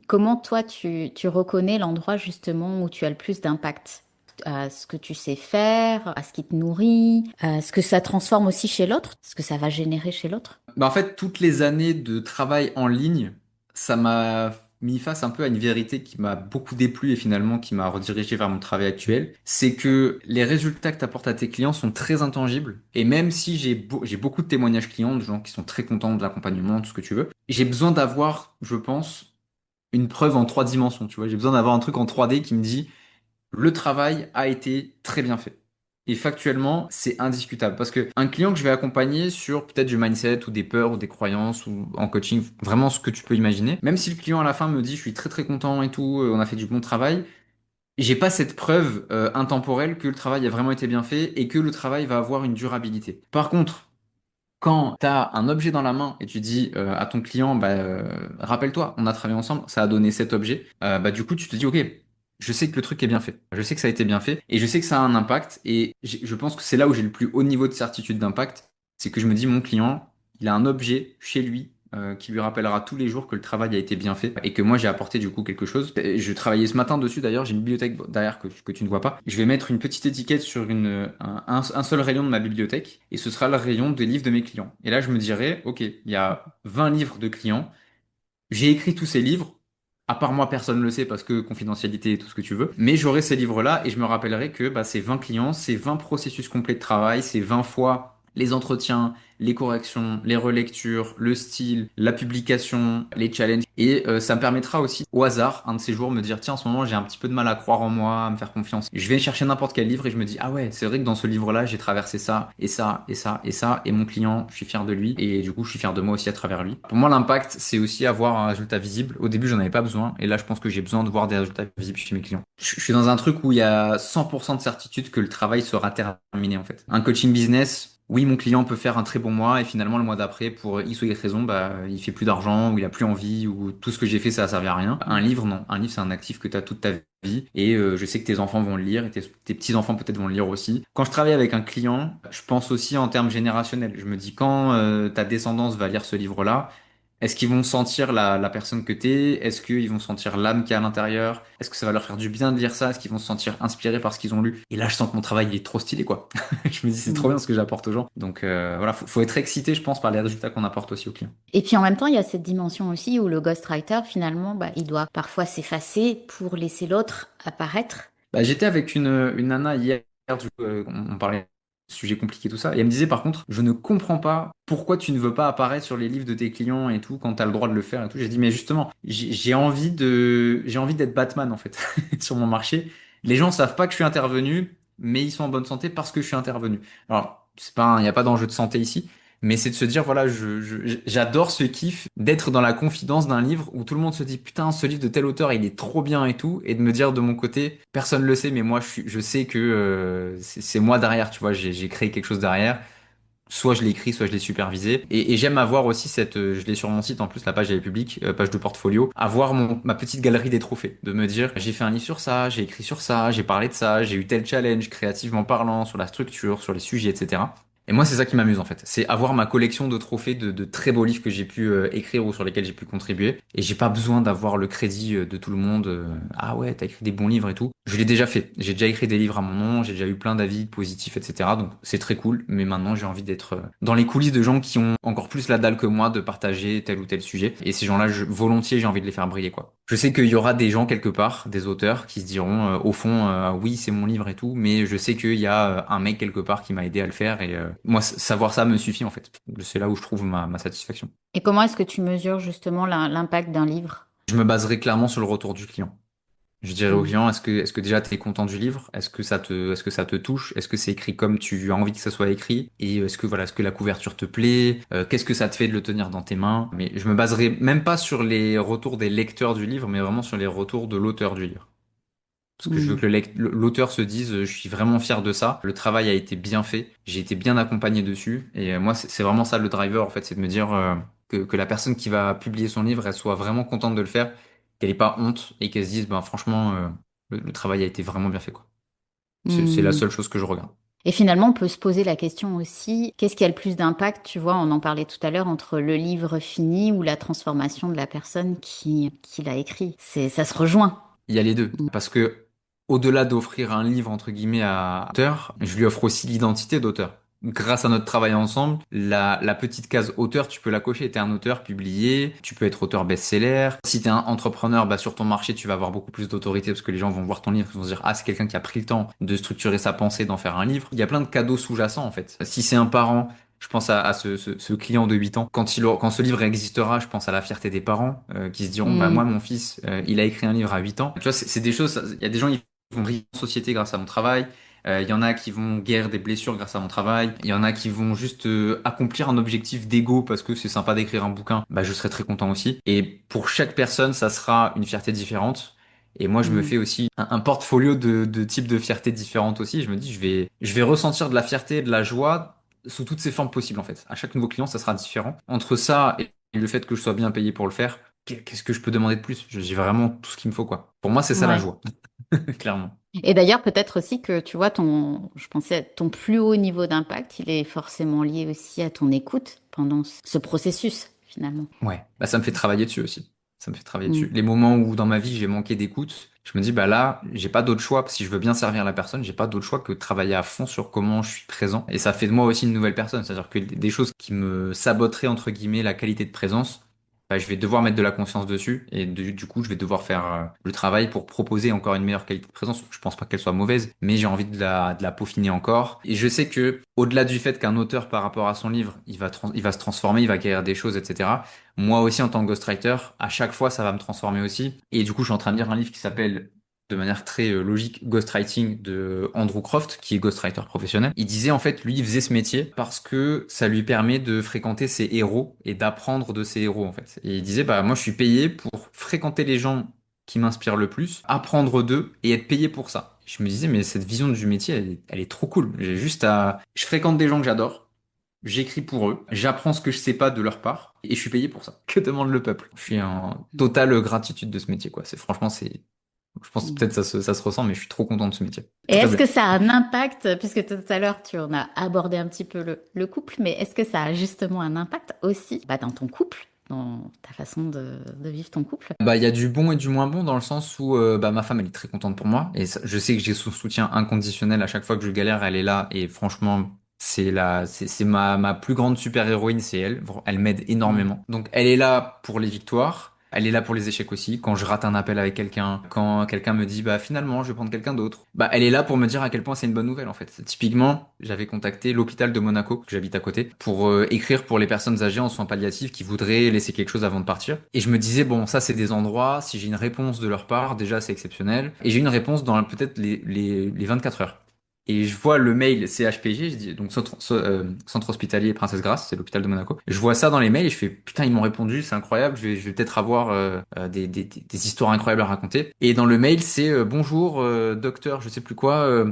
S1: Comment toi, tu reconnais l'endroit justement où tu as le plus d'impact? À ce que tu sais faire, à ce qui te nourrit, à ce que ça transforme aussi chez l'autre, ce que ça va générer chez l'autre?
S2: Bah, en fait, toutes les années de travail en ligne, ça m'a mis face un peu à une vérité qui m'a beaucoup déplu et finalement qui m'a redirigé vers mon travail actuel. C'est que les résultats que tu apportes à tes clients sont très intangibles. Et même si j'ai beaucoup de témoignages clients, de gens qui sont très contents de l'accompagnement, tout ce que tu veux, j'ai besoin d'avoir, je pense, une preuve en 3 dimensions, tu vois. J'ai besoin d'avoir un truc en 3D qui me dit le travail a été très bien fait. Et factuellement, c'est indiscutable. Parce que un client que je vais accompagner sur peut-être du mindset ou des peurs ou des croyances ou en coaching, vraiment ce que tu peux imaginer, même si le client à la fin me dit je suis très très content et tout, on a fait du bon travail, j'ai pas cette preuve intemporelle que le travail a vraiment été bien fait et que le travail va avoir une durabilité. Par contre, quand tu as un objet dans la main et tu dis à ton client, bah, rappelle-toi, on a travaillé ensemble, ça a donné cet objet, bah, du coup, tu te dis, ok, je sais que le truc est bien fait, je sais que ça a été bien fait et je sais que ça a un impact. Et je pense que c'est là où j'ai le plus haut niveau de certitude d'impact, c'est que je me dis, mon client, il a un objet chez lui. Qui lui rappellera tous les jours que le travail a été bien fait et que moi j'ai apporté du coup quelque chose. Et je travaillais ce matin dessus d'ailleurs, j'ai une bibliothèque derrière que tu ne vois pas. Je vais mettre une petite étiquette sur un seul rayon de ma bibliothèque et ce sera le rayon des livres de mes clients. Et là je me dirais, ok, il y a 20 livres de clients, j'ai écrit tous ces livres. À part moi, personne ne le sait parce que confidentialité et tout ce que tu veux. Mais j'aurai ces livres-là et je me rappellerai que bah, c'est 20 clients, c'est 20 processus complets de travail, c'est 20 fois les entretiens, les corrections, les relectures, le style, la publication, les challenges. Et ça me permettra aussi, au hasard, un de ces jours, me dire, tiens, en ce moment, j'ai un petit peu de mal à croire en moi, à me faire confiance. Je vais chercher n'importe quel livre et je me dis, ah ouais, c'est vrai que dans ce livre-là, j'ai traversé ça, et ça, et ça, et ça, et mon client, je suis fier de lui, et du coup, je suis fier de moi aussi à travers lui. Pour moi, l'impact, c'est aussi avoir un résultat visible. Au début, j'en avais pas besoin, et là, je pense que j'ai besoin de voir des résultats visibles chez mes clients. Je suis dans un truc où il y a 100% de certitude que le travail sera terminé, en fait. Un coaching business, oui, mon client peut faire un très bon mois et finalement le mois d'après, pour X ou Y raison, bah, il fait plus d'argent ou il a plus envie ou tout ce que j'ai fait, ça a servi à rien. Un livre, non. Un livre, c'est un actif que tu as toute ta vie et je sais que tes enfants vont le lire et tes petits-enfants peut-être vont le lire aussi. Quand je travaille avec un client, je pense aussi en termes générationnels. Je me dis quand ta descendance va lire ce livre-là, est-ce qu'ils vont sentir la personne que t'es? Est-ce qu'ils vont sentir l'âme qu'il y a à l'intérieur? Est-ce que ça va leur faire du bien de lire ça? Est-ce qu'ils vont se sentir inspirés par ce qu'ils ont lu? Et là, je sens que mon travail il est trop stylé, quoi. Je me dis, c'est trop bien ce que j'apporte aux gens. Donc voilà, faut être excité, je pense, par les résultats qu'on apporte aussi aux clients.
S1: Et puis en même temps, il y a cette dimension aussi où le ghostwriter, finalement, bah, il doit parfois s'effacer pour laisser l'autre apparaître.
S2: Bah, j'étais avec une nana hier, du coup, on parlait de sujets compliqués, tout ça, et elle me disait par contre, je ne comprends pas pourquoi tu ne veux pas apparaître sur les livres de tes clients et tout, quand tu as le droit de le faire et tout. J'ai dit, mais justement, j'ai envie d'être Batman en fait, sur mon marché. Les gens savent pas que je suis intervenu, mais ils sont en bonne santé parce que je suis intervenu. Alors, il n'y a pas d'enjeu de santé ici. Mais c'est de se dire, voilà, j'adore ce kiff d'être dans la confidence d'un livre où tout le monde se dit, putain, ce livre de tel auteur, il est trop bien et tout, et de me dire de mon côté, personne le sait, mais moi, je sais que c'est moi derrière, tu vois, j'ai créé quelque chose derrière. Soit je l'ai écrit, soit je l'ai supervisé. Et j'aime avoir aussi je l'ai sur mon site, en plus, la page elle est publique, page de portfolio, avoir ma petite galerie des trophées. De me dire, j'ai fait un livre sur ça, j'ai écrit sur ça, j'ai parlé de ça, j'ai eu tel challenge, créativement parlant, sur la structure, sur les sujets, etc. Et moi, c'est ça qui m'amuse en fait. C'est avoir ma collection de trophées de très beaux livres que j'ai pu écrire ou sur lesquels j'ai pu contribuer. Et j'ai pas besoin d'avoir le crédit de tout le monde. Ah ouais, t'as écrit des bons livres et tout. Je l'ai déjà fait. J'ai déjà écrit des livres à mon nom. J'ai déjà eu plein d'avis positifs, etc. Donc c'est très cool. Mais maintenant, j'ai envie d'être dans les coulisses de gens qui ont encore plus la dalle que moi de partager tel ou tel sujet. Et ces gens-là, volontiers, j'ai envie de les faire briller, quoi. Je sais qu'il y aura des gens quelque part, des auteurs, qui se diront au fond, oui, c'est mon livre et tout, mais je sais qu'il y a un mec quelque part qui m'a aidé à le faire et moi, savoir ça me suffit en fait. C'est là où je trouve ma satisfaction.
S1: Et comment est-ce que tu mesures justement l'impact d'un livre?
S2: Je me baserai clairement sur le retour du client. Je dirais au
S1: Mm.
S2: client, est-ce que déjà tu es content du livre? Est-ce que ça te touche? Est-ce que c'est écrit comme tu as envie que ça soit écrit? Et est-ce que la couverture te plaît? Qu'est-ce que ça te fait de le tenir dans tes mains? Mais je me baserai même pas sur les retours des lecteurs du livre, mais vraiment sur les retours de l'auteur du livre. Parce que je veux
S1: Mm.
S2: que l'auteur se dise, je suis vraiment fier de ça. Le travail a été bien fait. J'ai été bien accompagné dessus. Et moi, c'est vraiment ça le driver, en fait, c'est de me dire que la personne qui va publier son livre, elle soit vraiment contente de le faire, qu'elle ait pas honte et qu'elle se dise, ben franchement, le travail a été vraiment bien fait, quoi. C'est la
S1: Mm.
S2: seule chose que je regarde.
S1: Et finalement, on peut se poser la question aussi, qu'est-ce qui a le plus d'impact, tu vois, on en parlait tout à l'heure, entre le livre fini ou la transformation de la personne qui l'a écrit. Ça se rejoint.
S2: Il y a les deux.
S1: Mm.
S2: Parce que, au-delà d'offrir un livre, entre guillemets, à auteur, je lui offre aussi l'identité d'auteur. Grâce à notre travail ensemble, la petite case auteur, tu peux la cocher. T'es un auteur publié, tu peux être auteur best-seller. Si t'es un entrepreneur, bah, sur ton marché, tu vas avoir beaucoup plus d'autorité parce que les gens vont voir ton livre, ils vont se dire, ah, c'est quelqu'un qui a pris le temps de structurer sa pensée, d'en faire un livre. Il y a plein de cadeaux sous-jacents, en fait. Si c'est un parent, je pense à ce client de 8 ans. Quand ce livre existera, je pense à la fierté des parents qui se diront, bah moi,
S1: Mm.
S2: mon fils, il a écrit un livre à 8 ans. Tu vois, c'est des choses, il y a des gens qui vont briller en société grâce à mon travail. Il y en a qui vont guérir des blessures grâce à mon travail. Il y en a qui vont juste accomplir un objectif d'ego parce que c'est sympa d'écrire un bouquin. Bah, je serai très content aussi. Et pour chaque personne, ça sera une fierté différente. Et moi, je me
S1: Mm.
S2: fais aussi un portfolio de types de fierté différentes aussi. Je me dis, je vais ressentir de la fierté et de la joie sous toutes ces formes possibles, en fait. À chaque nouveau client, ça sera différent. Entre ça et le fait que je sois bien payé pour le faire, qu'est-ce que je peux demander de plus? J'ai vraiment tout ce qu'il me faut, quoi. Pour moi, c'est ça la
S1: Ouais.
S2: joie, clairement.
S1: Et d'ailleurs, peut-être aussi que, tu vois, je pensais, ton plus haut niveau d'impact, il est forcément lié aussi à ton écoute pendant ce processus, finalement.
S2: Ouais, bah ça me fait travailler dessus aussi. Ça me fait travailler dessus.
S1: Mm.
S2: Les moments où dans ma vie j'ai manqué d'écoute, je me dis bah là, j'ai pas d'autre choix. Si je veux bien servir la personne, j'ai pas d'autre choix que de travailler à fond sur comment je suis présent. Et ça fait de moi aussi une nouvelle personne. C'est-à-dire que des choses qui me saboteraient entre guillemets la qualité de présence, bah, je vais devoir mettre de la conscience dessus. Et du coup, je vais devoir faire le travail pour proposer encore une meilleure qualité de présence. Je pense pas qu'elle soit mauvaise, mais j'ai envie de la peaufiner encore. Et je sais que au-delà du fait qu'un auteur par rapport à son livre, il va se transformer, il va acquérir des choses, etc. Moi aussi, en tant que ghostwriter, à chaque fois, ça va me transformer aussi. Et du coup, je suis en train de lire un livre qui s'appelle, de manière très logique, Ghostwriting de Andrew Croft, qui est ghostwriter professionnel. Il disait, en fait, lui, il faisait ce métier parce que ça lui permet de fréquenter ses héros et d'apprendre de ses héros, en fait. Et il disait, bah, moi, je suis payé pour fréquenter les gens qui m'inspirent le plus, apprendre d'eux et être payé pour ça. Je me disais, mais cette vision du métier, elle est trop cool. Je fréquente des gens que j'adore. J'écris pour eux, j'apprends ce que je sais pas de leur part, et je suis payé pour ça. Que demande le peuple? Je suis en totale gratitude de ce métier, quoi. Je pense que
S1: Mm.
S2: peut-être ça se ressent, mais je suis trop content de ce métier.
S1: Et
S2: Très
S1: est-ce
S2: bien.
S1: que ça a un impact, puisque tout à l'heure tu en as abordé un petit peu le couple, mais est-ce que ça a justement un impact aussi dans ton couple, dans ta façon de vivre ton couple?
S2: Bah, il y a du bon et du moins bon dans le sens où bah, ma femme, elle est très contente pour moi, et je sais que j'ai son soutien inconditionnel à chaque fois que je galère, elle est là, et franchement, c'est ma plus grande super-héroïne, c'est elle. Elle m'aide
S1: Mm.
S2: énormément. Donc, elle est là pour les victoires. Elle est là pour les échecs aussi. Quand je rate un appel avec quelqu'un, quand quelqu'un me dit, bah, finalement, je vais prendre quelqu'un d'autre. Bah, elle est là pour me dire à quel point c'est une bonne nouvelle, en fait. Typiquement, j'avais contacté l'hôpital de Monaco, que j'habite à côté, pour écrire pour les personnes âgées en soins palliatifs qui voudraient laisser quelque chose avant de partir. Et je me disais, bon, ça, c'est des endroits, si j'ai une réponse de leur part, déjà, c'est exceptionnel. Et j'ai une réponse dans peut-être les 24 heures. Et je vois le mail CHPG, je dis, donc Centre Hospitalier Princesse Grasse, c'est l'hôpital de Monaco. Je vois ça dans les mails et je fais, putain, ils m'ont répondu, c'est incroyable, je vais peut-être avoir des histoires incroyables à raconter. Et dans le mail, c'est bonjour, docteur, je sais plus quoi,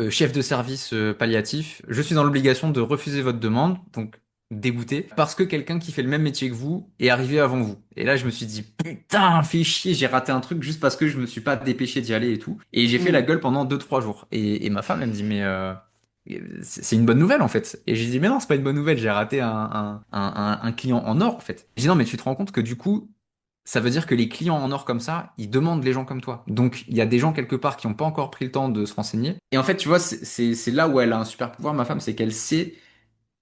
S2: chef de service palliatif, je suis dans l'obligation de refuser votre demande, donc dégoûté, parce que quelqu'un qui fait le même métier que vous est arrivé avant vous. Et là, je me suis dit, putain, fais chier, j'ai raté un truc juste parce que je me suis pas dépêché d'y aller et tout. Et j'ai fait la
S1: Mm.
S2: gueule pendant 2 3 jours. Et ma femme, elle me dit, mais c'est une bonne nouvelle en fait. Et j'ai dit, mais non, c'est pas une bonne nouvelle, j'ai raté un client en or en fait. J'ai dit, non, mais tu te rends compte que du coup, ça veut dire que les clients en or comme ça, ils demandent les gens comme toi. Donc, il y a des gens quelque part qui n'ont pas encore pris le temps de se renseigner. Et en fait, tu vois, c'est là où elle a un super pouvoir, ma femme, c'est qu'elle sait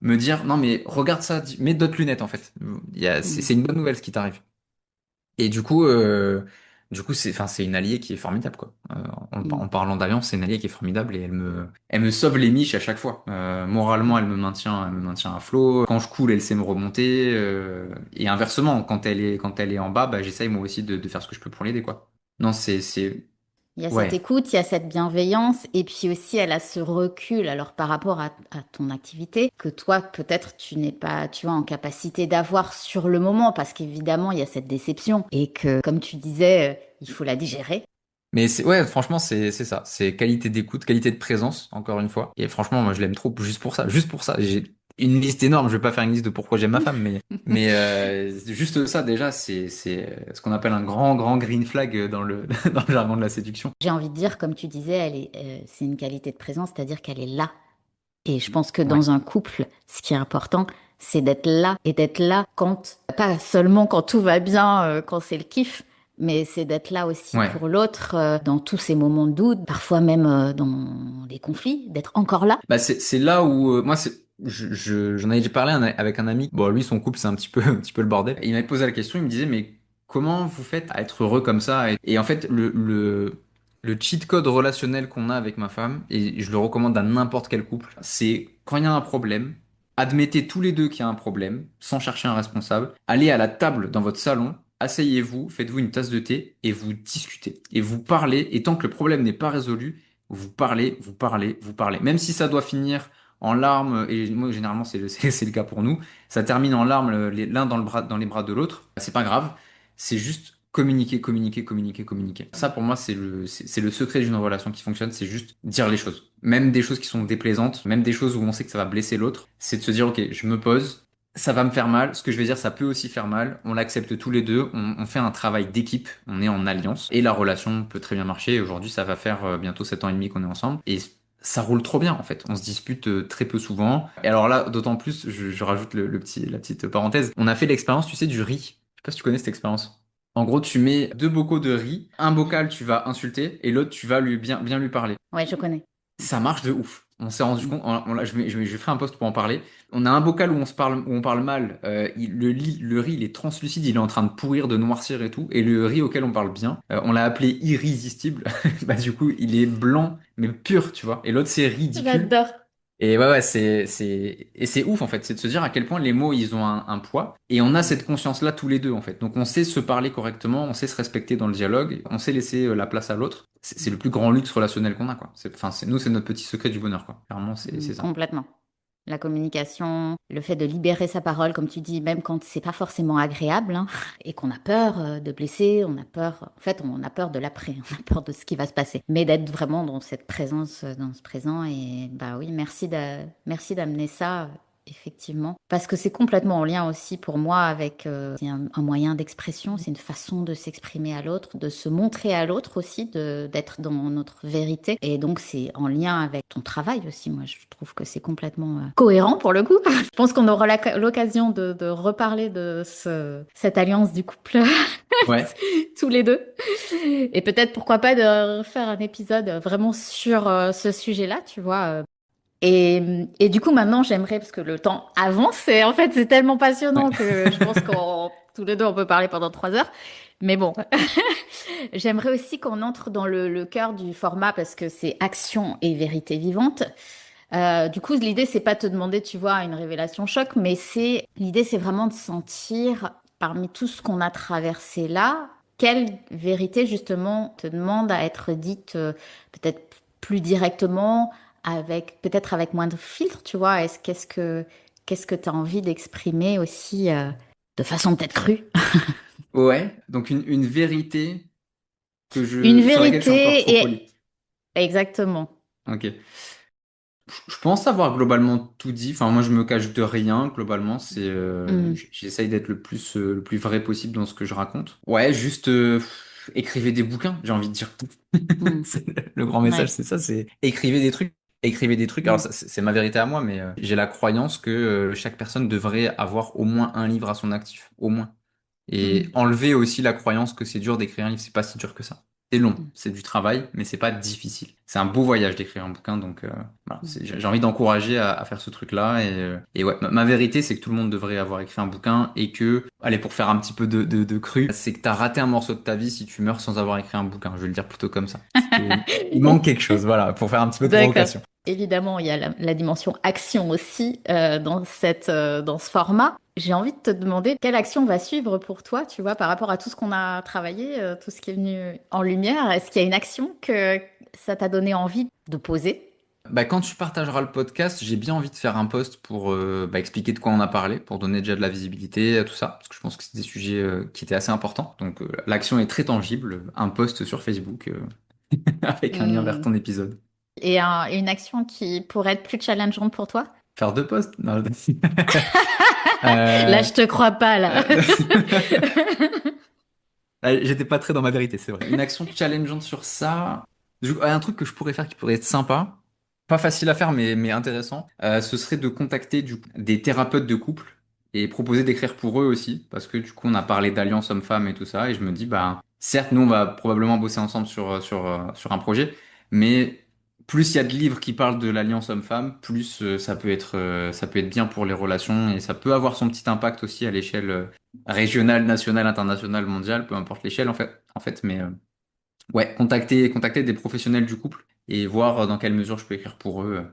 S2: me dire, non, mais regarde ça, mets d'autres lunettes en fait. C'est
S1: Mm.
S2: une bonne nouvelle ce qui t'arrive. Et du coup, enfin, c'est une alliée qui est formidable, quoi. En
S1: Mm.
S2: parlant d'alliance, c'est une alliée qui est formidable et elle me sauve les miches à chaque fois. Moralement, elle me maintient à flot. Quand je coule, elle sait me remonter. Et inversement, quand elle est en bas, bah, j'essaye moi aussi de faire ce que je peux pour l'aider, quoi. Non, c'est
S1: Il y a cette
S2: Ouais.
S1: écoute, il y a cette bienveillance, et puis aussi elle a ce recul, alors par rapport à ton activité, que toi peut-être tu n'es pas, tu vois, en capacité d'avoir sur le moment, parce qu'évidemment il y a cette déception, et que comme tu disais, il faut la digérer.
S2: Mais ouais, franchement, c'est ça. C'est qualité d'écoute, qualité de présence, encore une fois. Et franchement, moi, je l'aime trop juste pour ça. Juste pour ça. J'ai une liste énorme. Je vais pas faire une liste de pourquoi j'aime ma femme, mais juste ça, déjà, c'est ce qu'on appelle un grand green flag dans le, dans le jargon de la séduction.
S1: J'ai envie de dire, comme tu disais, c'est une qualité de présence, c'est-à-dire qu'elle est là. Et je pense que
S2: Ouais.
S1: dans un couple, ce qui est important, c'est d'être là et d'être là quand, pas seulement quand tout va bien, quand c'est le kiff, mais c'est d'être là aussi
S2: Ouais.
S1: pour l'autre dans tous ces moments de doute, parfois même dans des conflits, d'être encore là.
S2: Bah, c'est là où, moi, j'en avais déjà parlé avec un ami. Bon, lui, son couple, c'est un petit peu, un petit peu le bordel. Il m'avait posé la question, il me disait, mais comment vous faites à être heureux comme ça? Et en fait, le cheat code relationnel qu'on a avec ma femme, et je le recommande à n'importe quel couple, c'est quand il y a un problème, admettez tous les deux qu'il y a un problème, sans chercher un responsable, allez à la table dans votre salon, asseyez-vous, faites-vous une tasse de thé, et vous discutez. Et vous parlez, et tant que le problème n'est pas résolu, vous parlez, vous parlez, vous parlez. Même si ça doit finir en larmes, et moi généralement c'est c'est le cas pour nous, ça termine en larmes l'un dans le bras, dans les bras de l'autre, c'est pas grave, c'est juste communiquer, communiquer, communiquer, communiquer. Ça pour moi c'est le secret d'une relation qui fonctionne, c'est juste dire les choses. Même des choses qui sont déplaisantes, même des choses où on sait que ça va blesser l'autre, c'est de se dire ok, je me pose, ça va me faire mal, ce que je vais dire ça peut aussi faire mal, on l'accepte tous les deux, on fait un travail d'équipe, on est en alliance, et la relation peut très bien marcher, et aujourd'hui ça va faire bientôt 7 ans et demi qu'on est ensemble, et ça roule trop bien en fait. On se dispute très peu souvent. Et alors là, d'autant plus, je rajoute la petite parenthèse. On a fait l'expérience, tu sais, du riz. Je sais pas si tu connais cette expérience. En gros, tu mets deux bocaux de riz, un bocal tu vas insulter et l'autre tu vas lui bien lui parler.
S1: Ouais, je connais.
S2: Ça marche de ouf. On s'est rendu compte, je ferai un post pour en parler. On a un bocal où on se parle, où on parle mal. Le riz, il est translucide, il est en train de pourrir, de noircir et tout. Et le riz auquel on parle bien, on l'a appelé irrésistible. Bah du coup, il est blanc mais pur, tu vois. Et l'autre c'est ridicule.
S1: J'adore.
S2: Et ouais, et c'est ouf en fait, c'est de se dire à quel point les mots ils ont un poids. Et on a cette conscience-là tous les deux en fait. Donc on sait se parler correctement, on sait se respecter dans le dialogue, on sait laisser la place à l'autre. C'est le plus grand luxe relationnel qu'on a quoi. Enfin, c'est notre petit secret du bonheur quoi. Clairement, c'est ça.
S1: Complètement. La communication, le fait de libérer sa parole, comme tu dis, même quand c'est pas forcément agréable, hein, et qu'on a peur de blesser, on a peur, en fait, on a peur de l'après, on a peur de ce qui va se passer. Mais d'être vraiment dans cette présence, dans ce présent, et bah oui, merci d'amener ça, effectivement. Parce que c'est complètement en lien aussi pour moi avec, c'est un moyen d'expression, c'est une façon de s'exprimer à l'autre, de se montrer à l'autre aussi, d'être dans notre vérité. Et donc c'est en lien avec ton travail aussi. Moi, je trouve que c'est complètement cohérent pour le coup. Je pense qu'on aura l'occasion de reparler de cette alliance du couple
S2: Ouais.
S1: tous les deux. Et peut-être pourquoi pas de faire un épisode vraiment sur ce sujet-là, tu vois. Et du coup, maintenant, j'aimerais, parce que le temps avance, et en fait, c'est tellement
S2: Ouais.
S1: passionnant que je pense qu'on, tous les deux, on peut parler pendant 3 heures. Mais bon, j'aimerais aussi qu'on entre dans le cœur du format, parce que c'est action et vérité vivante. Du coup, l'idée, c'est pas te demander, tu vois, une révélation choc, mais l'idée, c'est vraiment de sentir, parmi tout ce qu'on a traversé là, quelle vérité, justement, te demande à être dite, peut-être plus directement, peut-être avec moins de filtres, tu vois. Qu'est-ce que tu as envie d'exprimer aussi, de façon peut-être crue?
S2: Ouais. Donc une vérité
S1: Une
S2: sur laquelle je suis encore trop
S1: vérité
S2: poli.
S1: exactement.
S2: Ok. Je pense avoir globalement tout dit. Enfin, moi, je me cache de rien. Globalement,
S1: Hmm.
S2: j'essaye d'être le plus vrai possible dans ce que je raconte. Ouais, juste écrivez des bouquins. J'ai envie de dire.
S1: Hmm.
S2: C'est le grand message,
S1: Ouais.
S2: c'est ça. C'est écrivez des trucs. Écrivez des trucs. Alors,
S1: Hmm.
S2: c'est ma vérité à moi, mais j'ai la croyance que chaque personne devrait avoir au moins un livre à son actif, au moins. Et
S1: Hmm.
S2: enlever aussi la croyance que c'est dur d'écrire un livre. C'est pas si dur que ça. C'est long,
S1: Hmm.
S2: c'est du travail, mais c'est pas difficile. C'est un beau voyage d'écrire un bouquin, donc voilà,
S1: Hmm.
S2: j'ai envie d'encourager à faire ce truc-là. Et ouais, ma vérité, c'est que tout le monde devrait avoir écrit un bouquin et que, allez, pour faire un petit peu de cru, c'est que t'as raté un morceau de ta vie si tu meurs sans avoir écrit un bouquin. Je vais le dire plutôt comme ça. Il manque quelque chose, voilà, pour faire un petit peu de
S1: D'accord.
S2: provocation.
S1: Évidemment, il y a la dimension action aussi dans ce format. J'ai envie de te demander quelle action va suivre pour toi, tu vois, par rapport à tout ce qu'on a travaillé, tout ce qui est venu en lumière. Est-ce qu'il y a une action que ça t'a donné envie de poser?
S2: Bah, quand tu partageras le podcast, j'ai bien envie de faire un post pour expliquer de quoi on a parlé, pour donner déjà de la visibilité à tout ça, parce que je pense que c'est des sujets qui étaient assez importants. Donc l'action est très tangible, un post sur Facebook avec un lien vers
S1: Hmm.
S2: ton épisode.
S1: Et une action qui pourrait être plus challengeante pour toi?
S2: Faire deux posts? Non.
S1: Là,
S2: Euh,
S1: je te crois pas, là.
S2: euh, J'étais pas très dans ma vérité, c'est vrai. Une action challengeante sur ça. Un truc que je pourrais faire qui pourrait être sympa, pas facile à faire mais intéressant, ce serait de contacter des thérapeutes de couple et proposer d'écrire pour eux aussi, parce que du coup on a parlé d'alliance homme-femme et tout ça, et je me dis bah certes nous on va probablement bosser ensemble sur un projet, mais plus il y a de livres qui parlent de l'alliance homme-femme, plus ça peut être bien pour les relations et ça peut avoir son petit impact aussi à l'échelle régionale, nationale, internationale, mondiale, peu importe l'échelle en fait, mais ouais, contacter des professionnels du couple et voir dans quelle mesure je peux écrire pour eux.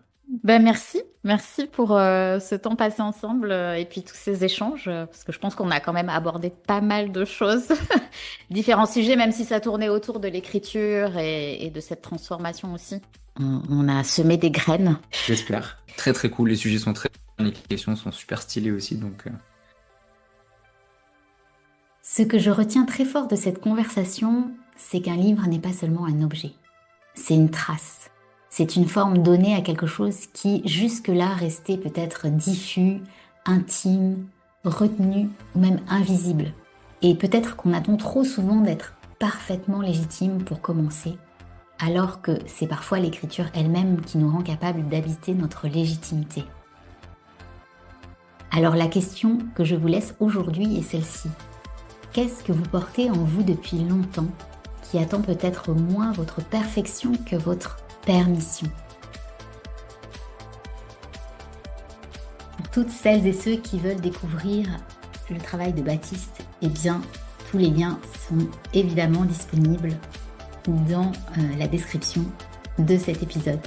S1: Ben merci, merci pour ce temps passé ensemble et puis tous ces échanges, parce que je pense qu'on a quand même abordé pas mal de choses, différents sujets, même si ça tournait autour de l'écriture et de cette transformation aussi. On a semé des graines.
S2: J'espère. Très très cool, les sujets sont très les questions sont super stylées aussi, donc
S1: Ce que je retiens très fort de cette conversation, c'est qu'un livre n'est pas seulement un objet, c'est une trace. C'est une forme donnée à quelque chose qui jusque-là restait peut-être diffus, intime, retenu ou même invisible. Et peut-être qu'on attend trop souvent d'être parfaitement légitime pour commencer, alors que c'est parfois l'écriture elle-même qui nous rend capable d'habiter notre légitimité. Alors la question que je vous laisse aujourd'hui est celle-ci. Qu'est-ce que vous portez en vous depuis longtemps, qui attend peut-être moins votre perfection que votre permission? Pour toutes celles et ceux qui veulent découvrir le travail de Baptiste, eh bien, tous les liens sont évidemment disponibles dans la description de cet épisode.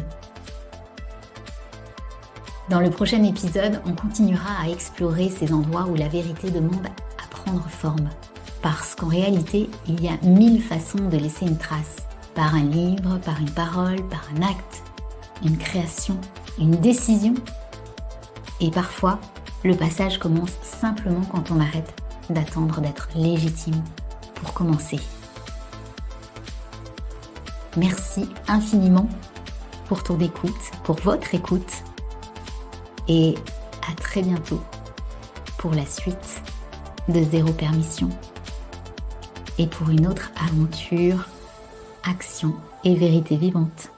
S1: Dans le prochain épisode, on continuera à explorer ces endroits où la vérité demande à prendre forme. Parce qu'en réalité, il y a 1000 façons de laisser une trace. Par un livre, par une parole, par un acte, une création, une décision. Et parfois, le passage commence simplement quand on arrête d'attendre d'être légitime pour commencer. Merci infiniment pour ton écoute, pour votre écoute. Et à très bientôt pour la suite de Zéro Permission. Et pour une autre aventure, action et vérité vivante.